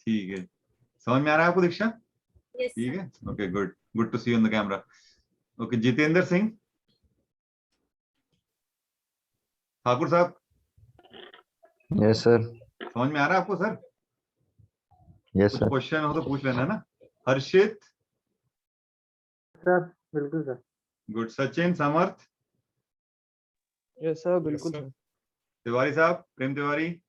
Speaker 1: ठीक है, समझ में आ रहा है आपको दीक्षा? ठीक है, okay good, good to see you on the camera. Okay, Jitendra Singh Thakur साहब,
Speaker 7: यस सर।
Speaker 1: समझ में आ रहा है आपको सर?
Speaker 7: यस
Speaker 1: कुछ
Speaker 7: सर।
Speaker 1: क्वेश्चन हो तो पूछ लेना ना। हर्षित,
Speaker 8: सर बिल्कुल sir.
Speaker 1: Good. Sachin, Samarth,
Speaker 8: yes sir बिल्कुल
Speaker 4: sir.
Speaker 8: सर।
Speaker 1: तिवारी साहब, प्रेम तिवारी,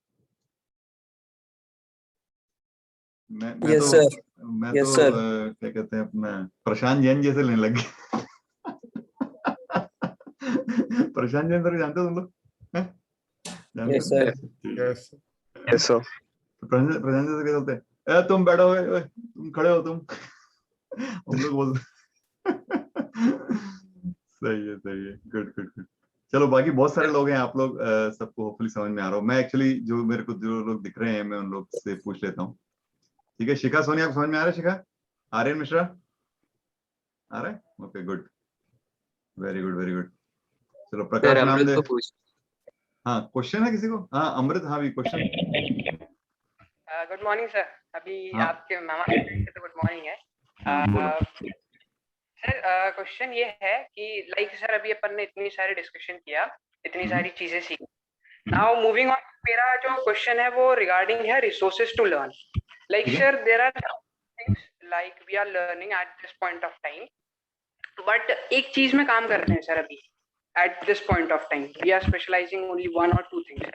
Speaker 1: मैं
Speaker 8: Yes,
Speaker 1: तो
Speaker 8: sir.
Speaker 1: मैं
Speaker 8: Yes,
Speaker 1: तो
Speaker 8: sir.
Speaker 1: क्या कहते हैं अपना प्रशांत जैन जैसे लेने लग गया। प्रशांत जैन सर जानते हो तुम लोग? हैं? जानते
Speaker 8: Yes,
Speaker 1: हो?
Speaker 8: sir.
Speaker 1: ठीक है।
Speaker 4: Yes.
Speaker 3: Yes sir.
Speaker 1: तो प्रशांत जैन सर क्या बोलते हैं, तुम बैठो, तुम खड़े हो तुम। हम लोग बोलते सही है, सही है, गुड गुड गुड। चलो, बाकी बहुत सारे लोग हैं, आप लोग सबको होपफुली समझ में आ रहा हो। मैं एक्चुअली मेरे को जो लोग दिख रहे हैं मैं उन लोग से पूछ लेता हूँ, ठीक है। शिखा सोनी, आपको समझ में आ रहा है? शिखा, आर्यन मिश्रा, आ रहा है? Okay good, very good very good. चलो, प्रकाश नामदेव, हाँ क्वेश्चन है किसी को? हाँ अमृत, हाँ भी क्वेश्चन।
Speaker 3: Good morning sir. अभी
Speaker 1: हाँ।
Speaker 3: आपके मामा से तो गुड मॉर्निंग है।
Speaker 1: हाँ, बोलो।
Speaker 3: सर क्वेश्चन ये है कि लाइक सर अभी अपन ने इतनी सारी डिस्कशन किया, इतनी सारी चीजें सीखी। नाउ मूविंग ऑन, मेरा जो क्वेश्चन है वो रिगार्डिंग है resources to learn. Like sir there are things like we are learning at this point of time, but एक चीज में काम कर रहे हैं सर अभी at this point of time we are specialising only one और two things,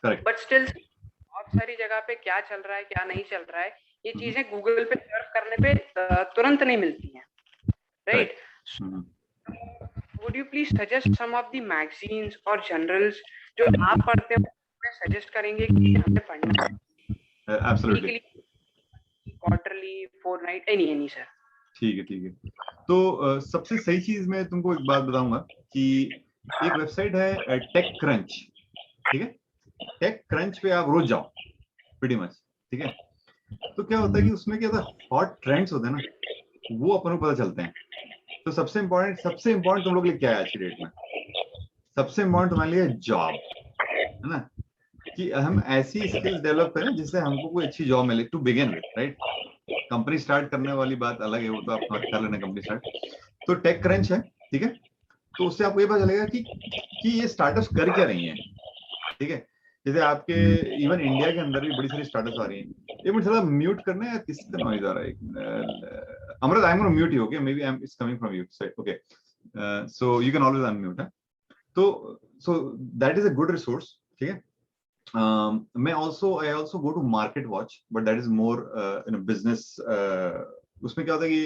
Speaker 1: correct.
Speaker 3: But still बहुत सारी जगह पे क्या चल रहा है क्या नहीं चल रहा है ये चीजें गूगल पे सर्च करने पे तुरंत नहीं मिलती हैं, right? Would you please suggest some of the magazines और जर्नल्स जो आप पढ़ते हो, सजेस्ट करेंगे कि हमें पढ़ना है
Speaker 1: एब्सोल्युटली,
Speaker 3: क्वार्टरली, फोरनाइट, एनी सर?
Speaker 1: ठीक है ठीक है। तो सबसे सही चीज मैं तुमको एक बात बताऊंगा कि एक वेबसाइट है टेक क्रंच, ठीक है। टेक क्रंच पे आप रोज जाओ प्रीटी मच, ठीक है। तो क्या होता है कि उसमें क्या होता है, हॉट ट्रेंड्स होते हैं ना, वो अपन को पता चलते हैं। तो सबसे इंपॉर्टेंट तुम लोग के लिए क्या है आज की डेट में? सबसे इंपॉर्टेंट तुम्हारे लिए जॉब, है ना, कि हम ऐसी स्किल्स डेवलप करें जिससे हमको कोई अच्छी जॉब मिले to begin with, right? Company start करने वाली बात अलग है, वो तो आप कर लेना कंपनी स्टार्ट। तो टेक क्रंच है, ठीक है। तो उससे आपको ये पता चलेगा कि ये स्टार्टअप्स कर क्या रही हैं, ठीक है। जैसे आपके इवन इंडिया के अंदर भी बड़ी सारी स्टार्टअप्स आ रही हैं। एक मिनट थोड़ा म्यूट करना है, किसी का नॉइज आ रहा है। Amrit, I am gonna mute you, okay, maybe it's coming from you, okay. So you can always unmute. तो so that is a good resource, ठीक है। I also go to Market Watch, but that is more business. उसमें क्या होता है कि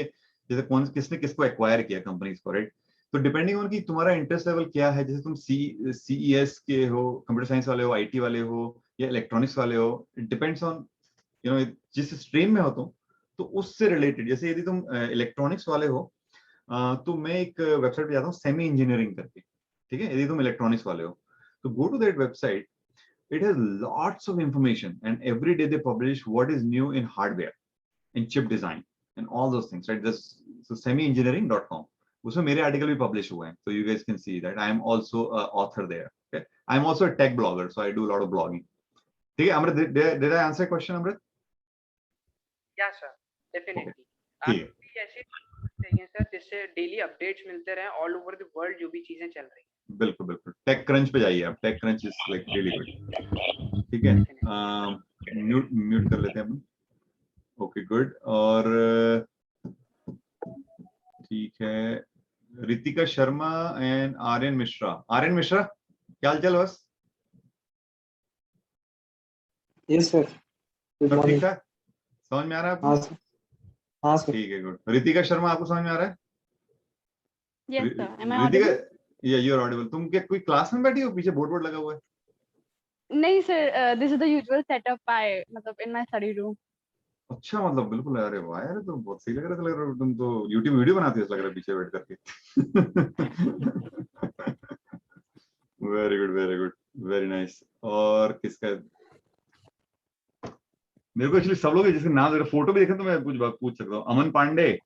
Speaker 1: जैसे किसने किसको एक्वायर किया कंपनीज को, राइट? तो डिपेंडिंग ऑन कि तुम्हारा इंटरेस्ट लेवल क्या है, जैसे तुम CES के हो, कंप्यूटर साइंस वाले हो, IT वाले हो या इलेक्ट्रॉनिक्स वाले हो, इट डिपेंड्स ऑन जिस स्ट्रीम में हो तुम, तो उससे रिलेटेड। जैसे यदि तुम इलेक्ट्रॉनिक्स वाले हो, तो मैं एक वेबसाइट पे जाता हूँ सेमी इंजीनियरिंग करके, ठीक है। यदि तुम इलेक्ट्रॉनिक्स वाले हो तो go to that website, it has lots of information, and every day they publish what is new in hardware, in chip design, and all those things, right? This so semiengineering.com. उसमें मेरे article भी publish हुए हैं, so you guys can see that I am also an author there. Okay, I am also a tech blogger, so I do a lot of blogging. ठीक है, अमृत, did I answer your question, अमृत?
Speaker 3: या sir, definitely
Speaker 1: ठीक है।
Speaker 3: आप ऐसी चाहिए sir जिससे daily updates मिलते रहे ऑल ओवर द वर्ल्ड, जो भी चीजें चल रही हैं।
Speaker 1: बिल्कुल बिल्कुल, टेक क्रंच पे जाइए आप, TechCrunch is like really good. ठीक है, म्यूट म्यूट कर लेते हैं अपन। Okay good. और ठीक है, रितिका शर्मा एंड आर्यन मिश्रा। आर्यन मिश्रा, क्या हाल चाल? बस
Speaker 8: Yes, sir. Good
Speaker 1: सब ठीक
Speaker 8: morning.
Speaker 1: ठाक, समझ में आ रहा है आपको?
Speaker 8: हाँ sir. हाँ sir.
Speaker 1: ठीक है, गुड। रितिका शर्मा, आपको समझ में आ रहा है?
Speaker 6: Yes, sir. Am I
Speaker 1: Ritika,
Speaker 6: audible?
Speaker 1: या यू आर ऑडिबल। तुम क्या कोई क्लास में बैठी हो? पीछे बोर्ड बोर्ड लगा हुआ है।
Speaker 6: नहीं sir, this is the usual setup I मतलब in my study room.
Speaker 1: अच्छा, मतलब बिल्कुल। अरे वाह यार, तो बहुत सही लग रहा था। लग रहा है तुम तो YouTube वीडियो बनाती हो, लग रहा है पीछे बैठ करके। Very good, very good, very nice. और किसका? मेरे को एक्चुअली सब लोग जिसके नाम देख, फोटो भी देखे तो मैं कुछ बात पूछ सकता हूँ। अमन पांडे,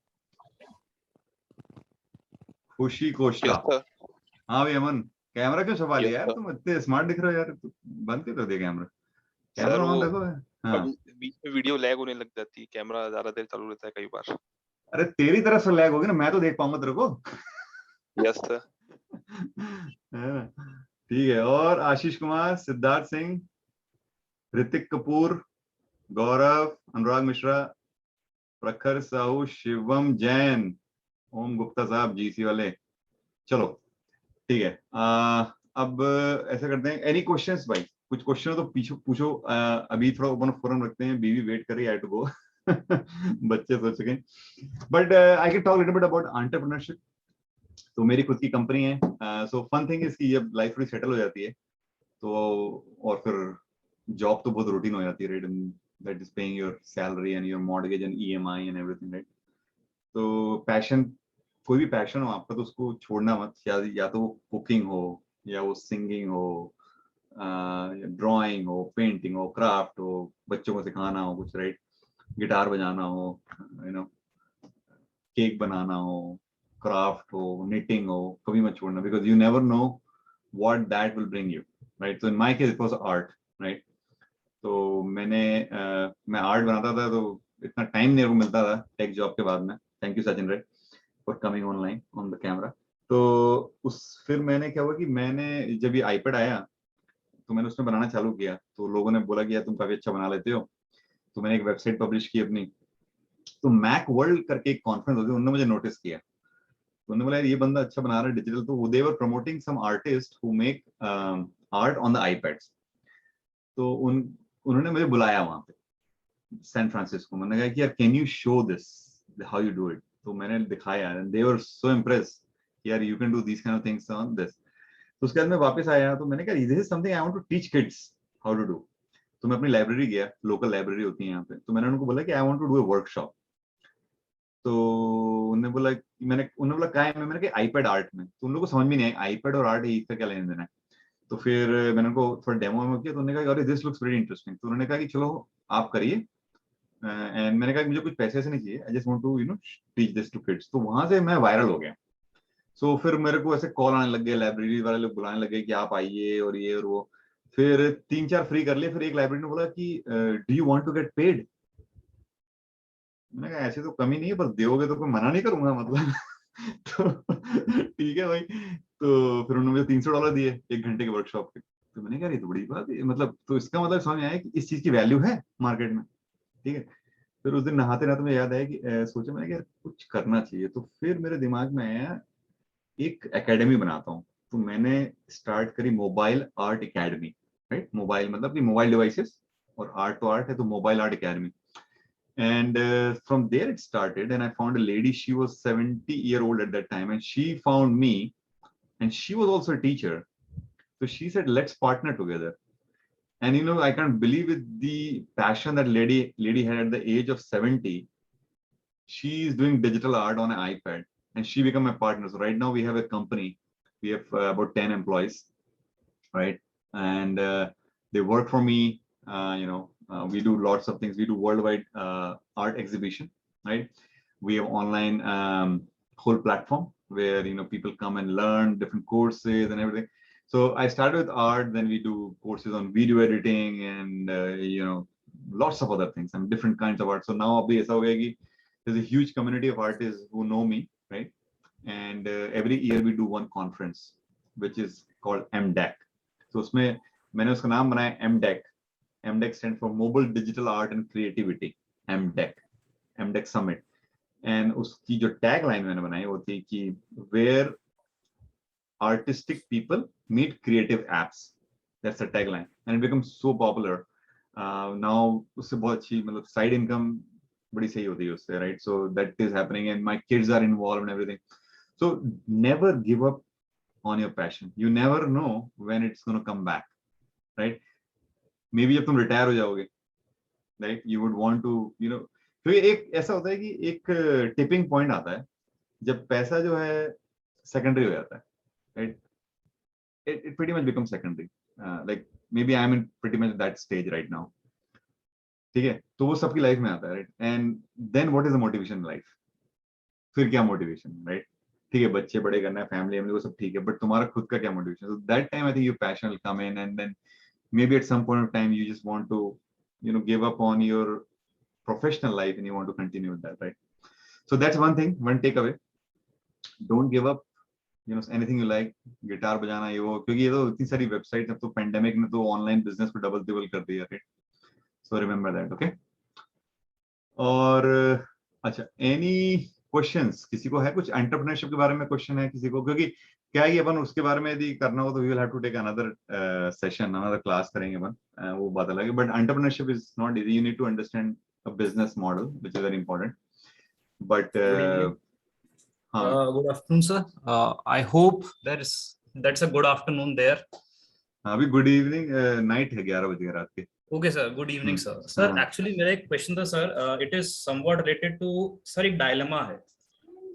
Speaker 1: खुशी कोशला। हाँ भाई अमन, कैमरा क्यों छुपा लिया यार? तुम इतने स्मार्ट दिख रहे हो यार। बंद क्यों कर दिया कैमरा? कैमरा ऑन रखो। हाँ,
Speaker 9: बीच में वीडियो लैग होने लग जाती है, कैमरा ज्यादा देर चालू रहता है कई बार।
Speaker 1: अरे तेरी तरफ से लैग होगी ना, मैं तो देख पाऊंगा तेरे को।
Speaker 9: Yes sir.
Speaker 1: है ना? ठीक है। और आशीष कुमार, सिद्धार्थ सिंह, ऋतिक कपूर, गौरव, अनुराग मिश्रा, प्रखर साहू, शिवम जैन, ओम गुप्ता साहब, जीसी वाले। चलो ठीक है। अब ऐसा करते हैं, एनी क्वेश्चंस भाई? कुछ क्वेश्चन हो तो पीछे पूछो। अभी थोड़ा ओपन फोरम रखते हैं, बीवी वेट कर रही है, आई टू गो। बच्चे सोच सकें, but I can talk little bit about entrepreneurship. तो मेरी खुद की कंपनी है। सो फन थिंग इज कि जब लाइफ थोड़ी सेटल हो जाती है तो, और फिर जॉब तो बहुत रूटीन हो जाती है, right? That is paying your salary and your mortgage and EMI and everything, right? तो पैशन, कोई भी पैशन हो आपका तो उसको छोड़ना मत। या तो वो कुकिंग हो, या वो सिंगिंग हो, ड्राइंग हो, पेंटिंग हो, क्राफ्ट हो, बच्चों को सिखाना हो कुछ, राइट? गिटार बजाना हो, यू नो, केक बनाना हो, क्राफ्ट हो, निटिंग हो, कभी मत छोड़ना, because you never know what that will bring you, right? तो in my case it was art, right? तो मैं आर्ट बनाता था, तो इतना टाइम मेरे को मिलता था टेक जॉब के बाद में। Thank you Sachin Rai for coming online on the camera. तो फिर मैंने क्या हुआ कि मैंने जब ये आईपैड आया तो मैंने उसमें बनाना चालू किया। तो लोगों ने बोला कि यार तुम काफी अच्छा बना लेते हो। तो मैंने एक वेबसाइट पब्लिश की अपनी। तो मैक वर्ल्ड करके एक कॉन्फ्रेंस होती है, उन्होंने मुझे नोटिस किया। तो उन्होंने बोला यार ये बंदा अच्छा बना रहा है डिजिटल। तो they were promoting some artist who make art on the iPads. तो उन्होंने मुझे बुलाया वहां पे सैन फ्रांसिस्को। मैंने कहा कि यार can you show this how you do it? तो मैंने दिखाया and they were so impressed, यार you can do these kind of things on this. तो उसके बाद मैं वापस आया तो मैंने कहा this is something I want to teach kids how to do. तो मैं अपनी लाइब्रेरी गया, लोकल लाइब्रेरी होती है यहाँ पे। तो मैंने उनको बोला कि I want to do a workshop. तो उन्होंने बोला क्या है? मैंने कहा आईपैड आर्ट में। तो उन लोगों को समझ में नहीं आया आईपैड और आर्ट इसका क्या लेना देना है। तो फिर मैंने उनको थोड़ा डेमो किया। तो उन्होंने कहा अरे दिस लुक्स वेरी इंटरेस्टिंग। तो उन्होंने कहा कि चलो आप करिए। एंड मैंने कहा मुझे कुछ पैसे से नहीं चाहिए, I just want to teach this to kids. तो वहां से मैं वायरल हो गया। सो फिर मेरे को ऐसे कॉल आने लग गए, लाइब्रेरी वाले लोग बुलाने लगे कि आप आइए और ये और वो। फिर 3-4 फ्री कर लिए। फिर एक लाइब्रेरी ने बोला कि do you want to get paid? मैंने कहा ऐसे तो कमी नहीं है, बस दोगे तो कोई मना नहीं करूंगा, मतलब। तो ठीक है भाई। तो फिर उन्होंने मुझे $300 दिए 1 घंटे के वर्कशॉप के। तो मैंने कहा ये तो बड़ी बात है, मतलब। तो इसका मतलब समझ में आया कि इस चीज की वैल्यू है मार्केट में, ठीक है। फिर उस दिन नहाते नहाते मुझे याद आया कि सोचा मैंने कि यार कुछ करना चाहिए। तो फिर मेरे दिमाग में आया एक एकेडमी बनाता हूँ। तो मैंने स्टार्ट करी mobile art academy, right? Mobile मतलब कि मोबाइल डिवाइसेस, और आर्ट तो आर्ट है, तो mobile art academy. And from there it started, and I found a lady. She was 70-year-old at that time, and she found me, and she was also a teacher. So she said, "Let's partner together." And I can't believe it, the passion that lady had at the age of 70. She is doing digital art on an iPad, and she became my partner. So right now we have a company. We have about 10 employees, right? And they work for me. We do lots of things. We do worldwide art exhibition, right? We have online whole platform where people come and learn different courses and everything. So I started with art, then we do courses on video editing and lots of other things and different kinds of art. So now there's a huge community of artists who know me, right? And every year we do one conference, which is called MDEC. So उसमें मैंने उसका नाम बनाया MDEC. MDEC stands for Mobile Digital Art and Creativity. MDEC Summit. And उसकी जो tagline मैंने बनाई वो थी कि where artistic people meet creative apps. That's the tagline, and it becomes so popular. Now उससे बहुत अच्छी मतलब side income बड़ी सही होती है उससे, right? So that is happening, and my kids are involved and everything. So never give up on your passion. You never know when it's going to come back, right? Maybe जब तुम retire हो जाओगे, right? You would want to, तो एक ऐसा होता है कि एक tipping point आता है जब पैसा जो है secondary हो जाता है, right? It pretty much becomes secondary. Like maybe I'm in pretty much that stage right now. ठीक है, तो वो सबकी लाइफ में आता है, right? And then what is the motivation in life? फिर क्या motivation, right? ठीक है, बच्चे बड़े करना है, फैमिली वो सब ठीक है, बट तुम्हारा खुद का क्या motivation? So that time I think your passion will come in, and then maybe at some point of time you just want to give up on your professional life and you want to continue with that, right? So that's one thing, one takeaway. Don't give up, anything you like, guitar बजाना ये वो, क्योंकि ये तो इतनी सारी website, अब तो पेंडेमिक ने तो ऑनलाइन बिजनेस को डबल टिबल कर दिया, right? So remember that, okay? और अच्छा, any क्वेश्चंस किसी को है? कुछ एंटरप्रेन्योरशिप के बारे में क्वेश्चन है किसी को? क्योंकि क्या है कि अपन उसके बारे में यदि करना हो तो we will have to take another session, another class करेंगे अपन, वो बात अलग है. But entrepreneurship is not easy. You need to understand a business model which is very important. But
Speaker 10: good afternoon, sir. I hope that's a good afternoon there.
Speaker 1: अभी good evening night है, 11 बजे रात के.
Speaker 10: Okay, sir. Good evening, sir. Sir, actually मेरा एक question था sir. It is somewhat related to sir एक dilemma है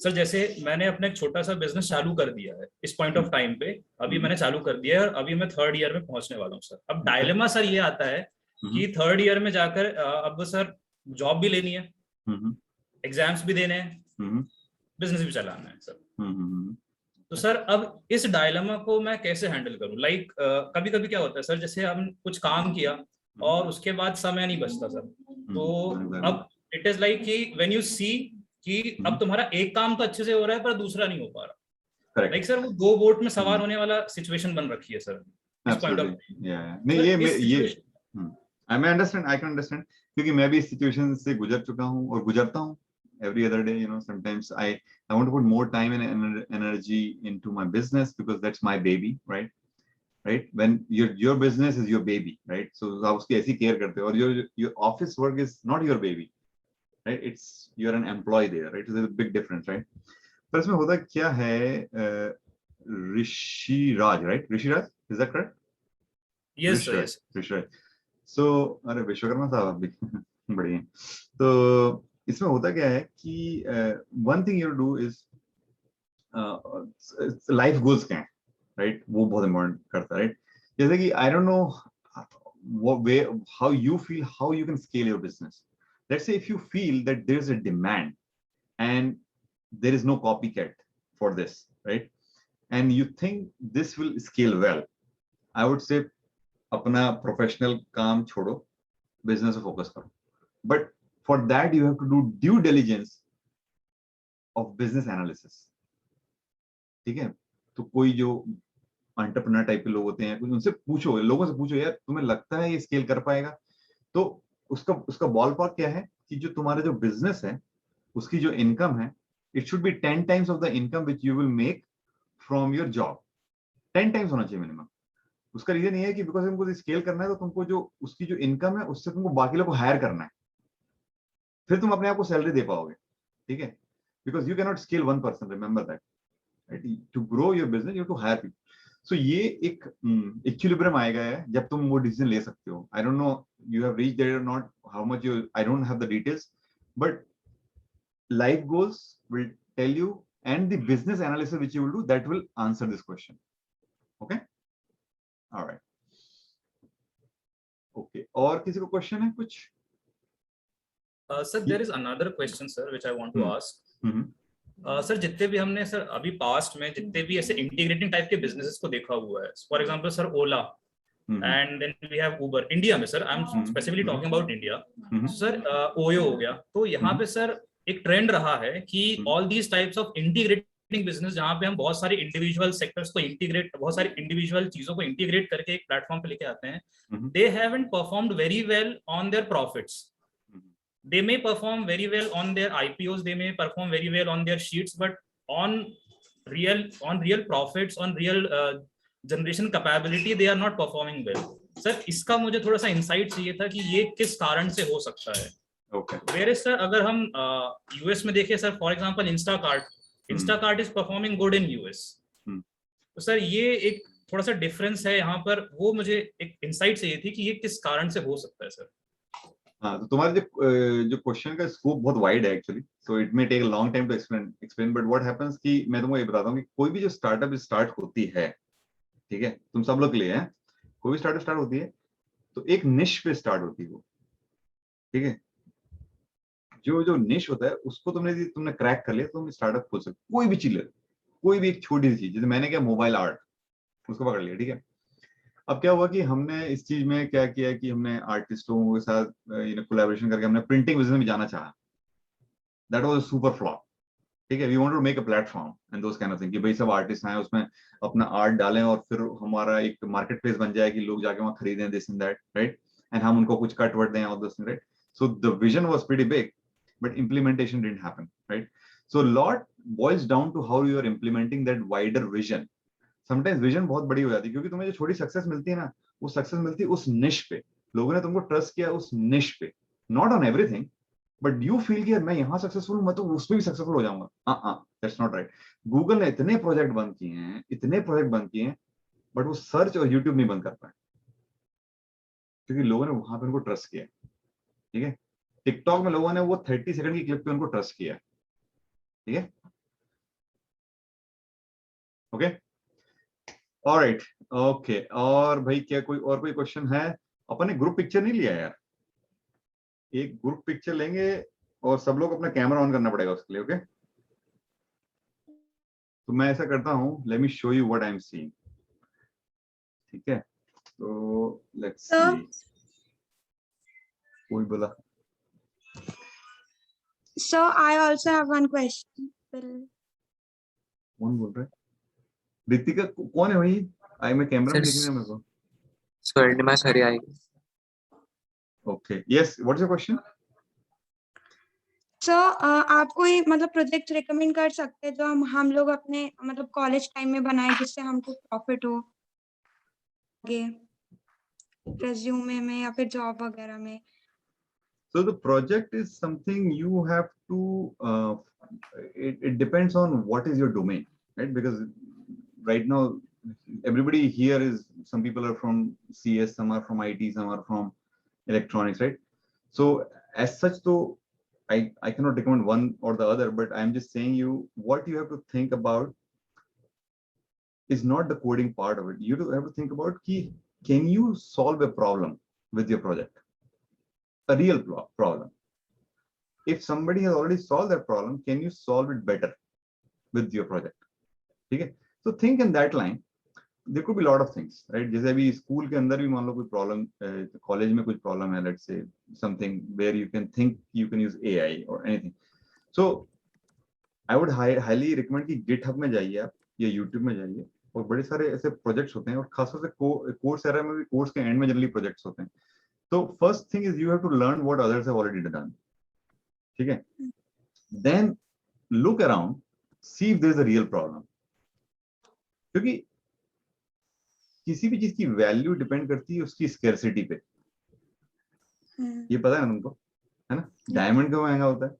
Speaker 10: सर. जैसे मैंने अपना एक छोटा सा बिजनेस चालू कर दिया है इस पॉइंट ऑफ टाइम पे. अभी मैंने चालू कर दिया है और अभी मैं 3rd ईयर में पहुंचने वाला हूँ सर. अब डायलेमा सर ये आता है कि 3rd ईयर में जाकर अब सर जॉब भी लेनी है, एग्जाम्स भी देने हैं, बिजनेस भी चलाना है सर. तो सर अब इस डायलेमा को मैं कैसे हैंडल करूं? लाइक कभी कभी क्या होता है सर, जैसे हम कुछ काम किया और उसके बाद समय नहीं बचता सर. तो अब इट इज लाइक कि व्हेन यू सी कि अब तुम्हारा एक काम तो अच्छे से हो रहा है पर दूसरा नहीं हो पा रहा. लाइक सर वो 2 बोट में सवार होने वाला सिचुएशन बन रखी है सर.
Speaker 1: आई कैन अंडरस्टैंड, क्योंकि मैं भी इस सिचुएशन से गुजर चुका हूँ और गुजरता हूँ every other day. Sometimes I want to put more time and energy into my business because that's my baby, right? When your business is your baby, right? So आप उसकी ऐसी केयर करते हो, और your office work is not your baby, right? You're an employee there, right? So there's a big difference, right? पर इसमें होता क्या है, Rishiraj, right? Rishiraj, is that correct?
Speaker 10: Yes, sir. Yes.
Speaker 1: Rishiraj. So अरे विश्वकर्मा साहब भी बढ़िया. तो इसमें होता क्या है कि one thing you do is life goals क्या है, right? वो बहुत important करता है, right? जैसे कि I don't know how you feel, how you can scale your business. Let's say if you feel that there's a demand and there is no copycat for this, right? And you think this will scale well, I would say अपना professional काम छोड़ो, business पे focus करो. But for that you have to do due diligence of business analysis. ठीक है? तो कोई जो एंटरप्रेन्योर टाइप के लोग होते हैं, उनसे पूछो, लोगों से पूछो, यार तुम्हें लगता है ये स्केल कर पाएगा? तो उसका बॉलपार्क क्या है कि जो तुम्हारा जो बिजनेस है उसकी जो इनकम है, it should be 10 times of the income which you will make from your job. 10 times होना चाहिए मिनिमम. उसका रीजन ये है कि बिकॉज तुमको स्केल करना है तो तुमको जो उसकी जो इनकम है उससे तुमको बाकी लोगों को हायर करना है, फिर तुम अपने आप को सैलरी दे पाओगे. ठीक है? बिकॉज यू कैन नॉट स्केल 1 person, remember that. To grow your business you have to hire people. So ये एक इक्विलिब्रियम आएगा है जब तुम वो डिसीजन ले सकते हो. I don't know you have reached there और not, how much you, I don't have the details, but life goals will tell you, and the business analysis which you will do, that will answer this question. Okay? All right. Okay, और किसी को question है कुछ?
Speaker 10: Sir there is another question sir which I want to ask. Sir जितने भी हमने sir अभी past में जितने भी ऐसे इंटीग्रेटिंग टाइप के बिजनेसेस को देखा हुआ है, for example sir Ola and then we have Uber India में, sir I am specifically talking about India. Sir OYO हो गया, तो यहाँ पे सर एक ट्रेंड रहा है कि all these types of integrating business, जहाँ पे हम बहुत सारे इंडिविजुअल सेक्टर्स को इंटीग्रेट, बहुत सारी इंडिविजुअल चीजों को इंटीग्रेट करके एक प्लेटफॉर्म पे लेके आते हैं, they haven't performed very well on their profits. They may perform very well on their IPOs, they may perform very well on their sheets, but on real profits, on real generation capability, they are not performing well. Sir इसका मुझे थोड़ा सा insight चाहिए था कि ये किस कारण से हो सकता है.
Speaker 1: Okay.
Speaker 10: Whereas सर अगर हम यूएस में देखें sir, for example Instacart is performing good in US, तो सर ये एक थोड़ा सा डिफरेंस है यहाँ पर, वो मुझे एक इंसाइट चाहिए थी कि ये किस कारण से हो सकता है सर.
Speaker 1: हाँ, तो तुम्हारे जो क्वेश्चन का स्कोप बहुत वाइड है actually, so it may take a long time to explain but what happens कि मैं तुमको ये बताता हूँ कि कोई भी जो स्टार्टअप स्टार्ट होती है, ठीक है, तुम सब लोग के लिए है, कोई भी स्टार्टअप स्टार्ट होती है तो एक निश पे स्टार्ट होती है वो, ठीक है. जो निश होता है उसको तुमने क्रैक कर लिया तो तुम स्टार्टअप खोल सकते, कोई भी चीज, कोई भी एक छोटी सी चीज, जैसे मैंने क्या मोबाइल आर्ट, उसको पकड़ लिया, ठीक है. अब क्या हुआ कि हमने इस चीज में क्या किया कि हमने आर्टिस्टों के साथ कोलैबोरेशन करके हमने प्रिंटिंग बिजनेस में जाना चाहा. That was a super flop, ठीक है. We want to make a platform and those kind of thing कि भाई सब आर्टिस्ट आए, उसमें अपना आर्ट डालें और फिर हमारा एक मार्केट प्लेस बन जाए कि लोग जाके वहां खरीदें, this and that, right, and हम उनको कुछ कट वट दें, all this, right. So the vision was pretty big but implementation didn't happen, right? So lot boils down to how you are implementing that wider vision. Sometimes vision बहुत बड़ी हो जाती है क्योंकि तुम्हें जो छोटी सक्सेस मिलती है ना, वो सक्सेस मिलती है उस निश पे, लोगों ने तुमको ट्रस्ट किया उस निश पे, not on everything, but you feel कि मैं यहाँ सक्सेसफुल हूँ, मैं तो उसमें भी सक्सेसफुल हो जाऊंगा. That's not right. गूगल ने इतने प्रोजेक्ट बंद किए हैं बट वो सर्च और यूट्यूब नहीं बंद कर पाए क्योंकि लोगों ने वहां पे उनको ट्रस्ट किया, ठीक है. टिकटॉक में लोगों ने वो 30 सेकंड की क्लिप पे उनको ट्रस्ट किया, ठीक है. Okay, alright, okay. और भाई क्या कोई क्वेश्चन है? अपन ने ग्रुप पिक्चर नहीं लिया यार, एक ग्रुप पिक्चर लेंगे और सब लोग अपना कैमरा ऑन करना पड़ेगा उसके लिए. ओके, तो मैं ऐसा करता हूँ, let me show you what I am seeing, ठीक है. तो लेट्स सी, कोई बोला?
Speaker 11: So I also have one question.
Speaker 1: कौन बोल रहा है? रितिका कौन है भाई? मैं कैमरा में दिख नहीं रहा मेरे को.
Speaker 12: स्वर्णिमा सर आएगी.
Speaker 1: Okay, yes, what is your question?
Speaker 11: So आप कोई मतलब प्रोजेक्ट रेकमेंड कर सकते हैं जो हम लोग अपने मतलब कॉलेज टाइम में बनाए जिससे हमको प्रॉफिट हो आगे रेज्यूमे में या फिर जॉब वगैरह में?
Speaker 1: So the project is something you have to, it depends on what is your domain, right? Because right now everybody here is, some people are from CS, some are from IT, some are from electronics, right? So as such, though, I cannot recommend one or the other, but I'm just saying you what you have to think about is not the coding part of it. You have to think about can you solve a problem with your project? A real problem. If somebody has already solved that problem, can you solve it better with your project? Okay, so think in that line. There could be a lot of things, right? जैसे अभी school के अंदर भी मान लो कोई problem, college में कुछ problem है, let's say something where you can think you can use AI or anything. So I would highly recommend कि GitHub में जाइए आप या YouTube में जाइए, और बड़े सारे ऐसे प्रोजेक्ट्स होते हैं, और खासतौर से कोर्स एरा में भी, कोर्स के एंड में जनरली प्रोजेक्ट्स होते हैं. So first thing is you have to learn what others have already done. ठीक है? Then look around, see if there is a real problem. क्योंकि किसी भी चीज की वैल्यू डिपेंड करती है उसकी स्कैर्सिटी पे. ये पता है ना तुमको, है ना? डायमंड क्यों महंगा होता है?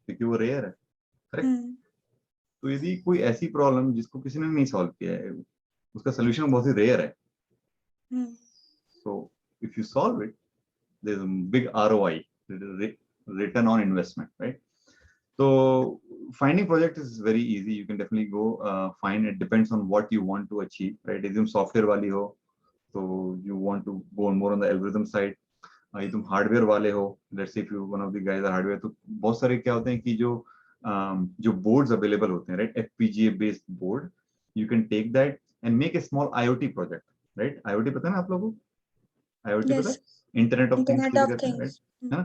Speaker 1: क्योंकि वो रेयर है, करेक्ट? तो यदि कोई ऐसी प्रॉब्लम जिसको किसी ने नहीं सॉल्व किया है, उसका सोल्यूशन बहुत ही रेयर है, so if you solve it, there's a big ROI, return on investment, right? So finding project is very easy. You can definitely go find. It depends on what you want to achieve, right? If तुम software वाली हो so you want to go on more on the algorithm side. ये तुम hardware वाले हो, let's say if you one of the guys are hardware, तो बहुत सारे क्या होते हैं कि जो boards available होते हैं, right, FPGA based board, you can take that and make a small IoT project, right? IoT पता है ना आप लोगों को? IoT पता है? इंटरनेट ऑफ थिंग्स के लिए कहते हैं, राइट? है ना?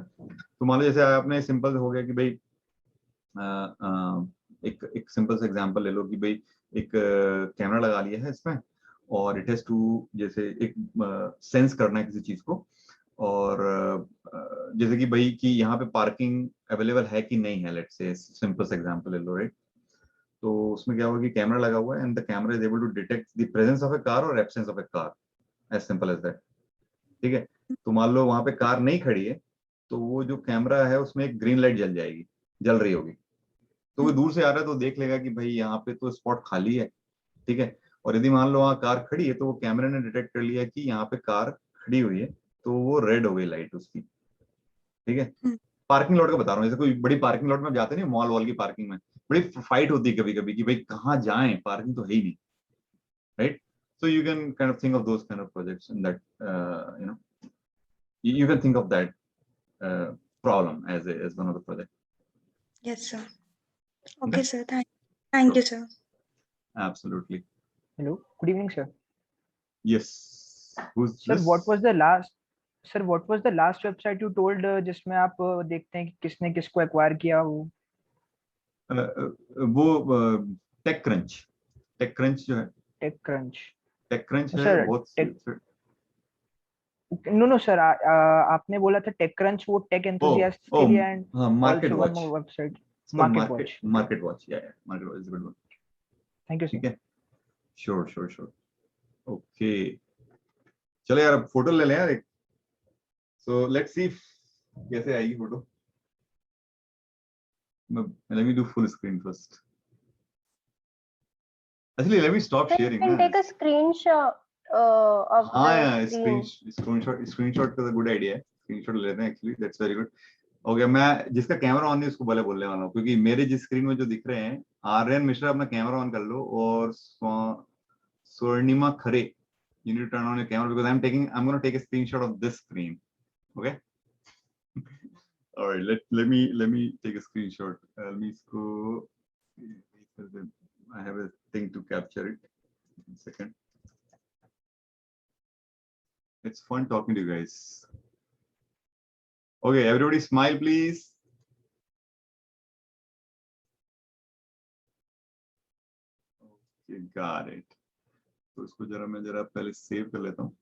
Speaker 1: तो मान लो जैसे आपने सिंपल हो गया कि भाई एक सिंपल सा एग्जांपल ले लो कि भाई एक कैमरा लगा लिया है इसमें, और इट हैज टू जैसे एक सेंस करना है किसी चीज को, और जैसे कि भाई कि यहाँ पे पार्किंग अवेलेबल है कि नहीं है, लेट्स से सिंपल सा एग्जांपल ले लो, राइट? तो उसमें क्या होगा कि कैमरा लगा हुआ है and the camera is able to detect the presence of a car और absence of a car, as simple as that, ठीक है? तो मान लो वहां पे कार नहीं खड़ी है, तो वो जो कैमरा है उसमें एक ग्रीन लाइट जल जाएगी, जल रही होगी, तो वो दूर से आ रहा है तो देख लेगा कि भाई यहाँ पे तो स्पॉट खाली है, ठीक है? और यदि मान लो वहाँ कार खड़ी है तो वो कैमरे ने डिटेक्ट कर लिया कि यहाँ पे कार खड़ी हुई है, तो वो रेड हो गई लाइट उसकी, ठीक है? पार्किंग लॉट का बता रहा हूँ, जैसे कोई बड़ी पार्किंग लॉट में जाते नहीं, मॉल वॉल की पार्किंग में बड़ी फाइट होती है कभी कभी कि भाई कहाँ जाएं, पार्किंग तो है ही नहीं, right? So you can kind of think of those kind of projects, and that you know, you can think of that problem as one of the projects.
Speaker 11: Yes, sir. Okay, sir. Thank you, sir.
Speaker 1: Absolutely.
Speaker 13: Hello. Good evening, sir.
Speaker 1: Yes. Who's
Speaker 13: Sir,
Speaker 1: this?
Speaker 13: what was the last website you told जिसमें आप देखते हैं कि किसने किसको acquire किया वो?
Speaker 1: वो TechCrunch जो है, TechCrunch है
Speaker 13: Sir,
Speaker 1: बहुत।
Speaker 13: No, sir. आपने बोला था TechCrunch वो टेक एंथुसियास्ट के लिए, and
Speaker 1: Market
Speaker 13: also
Speaker 1: Watch.
Speaker 13: one more website.
Speaker 1: Market Watch. Market Watch. Yeah. Market Watch is a good one.
Speaker 13: Thank you, sir.
Speaker 1: ठीक है. Sure. Okay. चलो यार अब फोटो ले लें यार एक. So let's see कैसे आएगी photo. Let me do full screen first. Actually, let me stop sharing.
Speaker 6: You can take a screenshot of the screen.
Speaker 1: Screenshot is a good idea. Screenshot ले लेते हैं actually. That's very good. Okay, मैं जिसका camera on है उसको भले बोलने वाला हूँ, क्योंकि मेरे जिस स्क्रीन में जो दिख रहे हैं, आर्यन मिश्रा अपना कैमरा ऑन कर लो, और स्वर्णिमा खरे, you need to turn on your camera because I'm going to take a screenshot of this screen. Okay. All right. Let me take a screenshot. Let me go. I have a thing to capture it. 1 second. It's fun talking to you guys. Okay, everybody smile, please. Okay, got it. तो इसको मैं जरा पहले save कर लेता हूँ.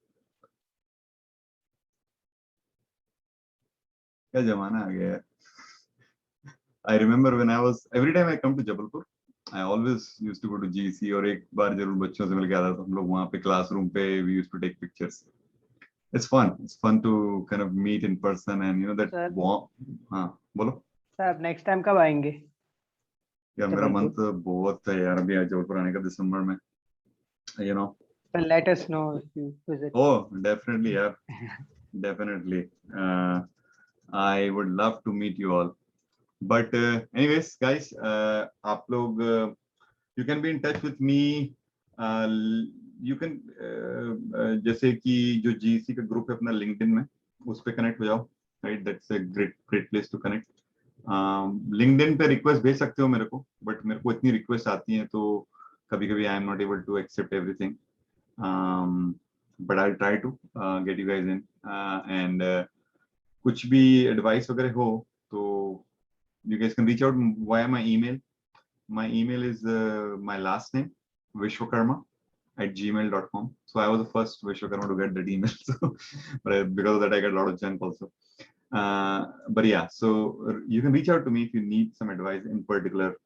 Speaker 1: क्या जमाना आ गया यार. I remember when I was, every time I come to Jabalpur, I always used to go to GEC, और एक बार जरूर बच्चों से मिल के आता था, हम लोग वहाँ पे क्लासरूम पे we used to take pictures. It's fun to kind of meet in person and you know that. हाँ बोलो.
Speaker 13: सर नेक्स्ट टाइम कब आएंगे?
Speaker 1: यार मेरा मन तो बहुत है यार अभी जबलपुर आने का दिसंबर में. You know.
Speaker 13: Let us know if you visit.
Speaker 1: Oh, definitely, yeah. Definitely. I would love to meet you all. But anyways, guys, आप लोग, you can be in touch with me. You can जैसे कि जो GEC का group है अपना LinkedIn में, उस पे कनेक्ट हो जाओ, right? That's a great place to connect. LinkedIn पे रिक्वेस्ट भेज सकते हो मेरे को, बट मेरे को इतनी रिक्वेस्ट आती हैं तो कभी-कभी I am not able to accept everything. But I'll try to get you guys in. And कुछ भी एडवाइस वगैरह हो तो you guys can reach out via my email. My email is my last name, Vishwakarma@gmail.com. So I was the first Vishwakarma to get that email. So, but because of that, I got a lot of junk also. But yeah, so you can reach out to me if you need some advice in particular.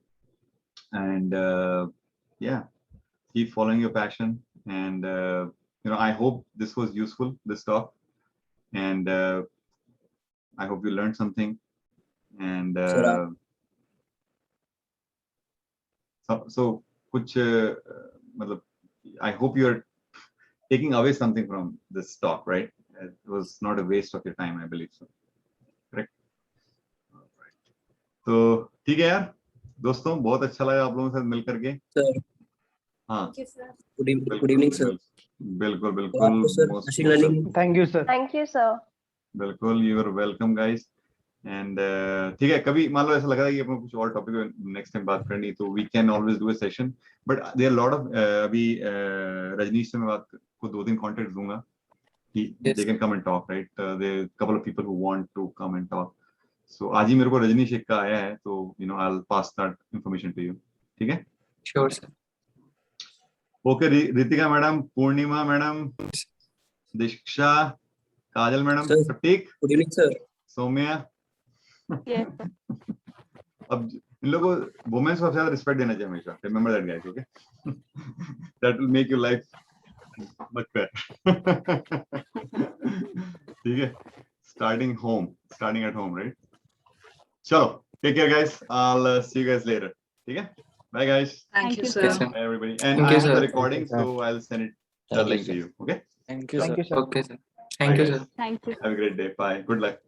Speaker 1: And yeah, keep following your passion. And you know, I hope this was useful, this talk. And I hope you learned something. And so कुछ मतलब I hope you're taking away something from this talk, right? It was not a waste of your time, I believe so. Correct? All right. तो ठीक है यार दोस्तों, बहुत अच्छा लगा आप लोगों के साथ मिल करके. हाँ
Speaker 14: Good evening, sir.
Speaker 1: बिल्कुल
Speaker 14: तो
Speaker 1: बिल्कुल
Speaker 14: आपको sir
Speaker 1: most
Speaker 14: machine learning
Speaker 13: Thank you, sir.
Speaker 6: Thank you, sir.
Speaker 1: बिल्कुल you are welcome guys and ठीक है कभी मान लो ऐसा लग रहा है कि अपने कुछ और टॉपिक पे नेक्स्ट टाइम बात करनी तो we can always do a session but there lot of अभी रजनीश से मैं बात को 2 दिन कांटेक्ट दूंगा कि they can come and talk right there couple of people who want to come and talk so आज ही मेरे को रजनीश एक का आया है तो you know I will pass that information to you ठीक है
Speaker 12: sure sir
Speaker 1: okay Ritika madam Purnima madam Diksha Kajal madam
Speaker 14: Sir.
Speaker 1: सब ठीक
Speaker 14: good evening sir
Speaker 1: Saumya
Speaker 6: Yes, sir.
Speaker 1: अब इन लोगों को वुमेन्स को सबसे ज्यादा रिस्पेक्ट देना चाहिए हमेशा remember that guys okay that will make your life much better ठीक है स्टार्टिंग एट होम राइट चलो take care guys I see you guys later ठीक है bye guys
Speaker 2: Thank you,
Speaker 6: you,
Speaker 2: sir.
Speaker 12: Yes, sir.
Speaker 1: everybody and
Speaker 12: Thank
Speaker 1: I
Speaker 12: you,
Speaker 1: have the
Speaker 12: sir.
Speaker 1: recording so I'll send it the link to you okay
Speaker 12: Thank you,
Speaker 13: Thank
Speaker 12: sir.
Speaker 13: you, sir.
Speaker 12: Okay, sir. Thank you, sir.
Speaker 6: Thank you.
Speaker 1: have a great day bye good luck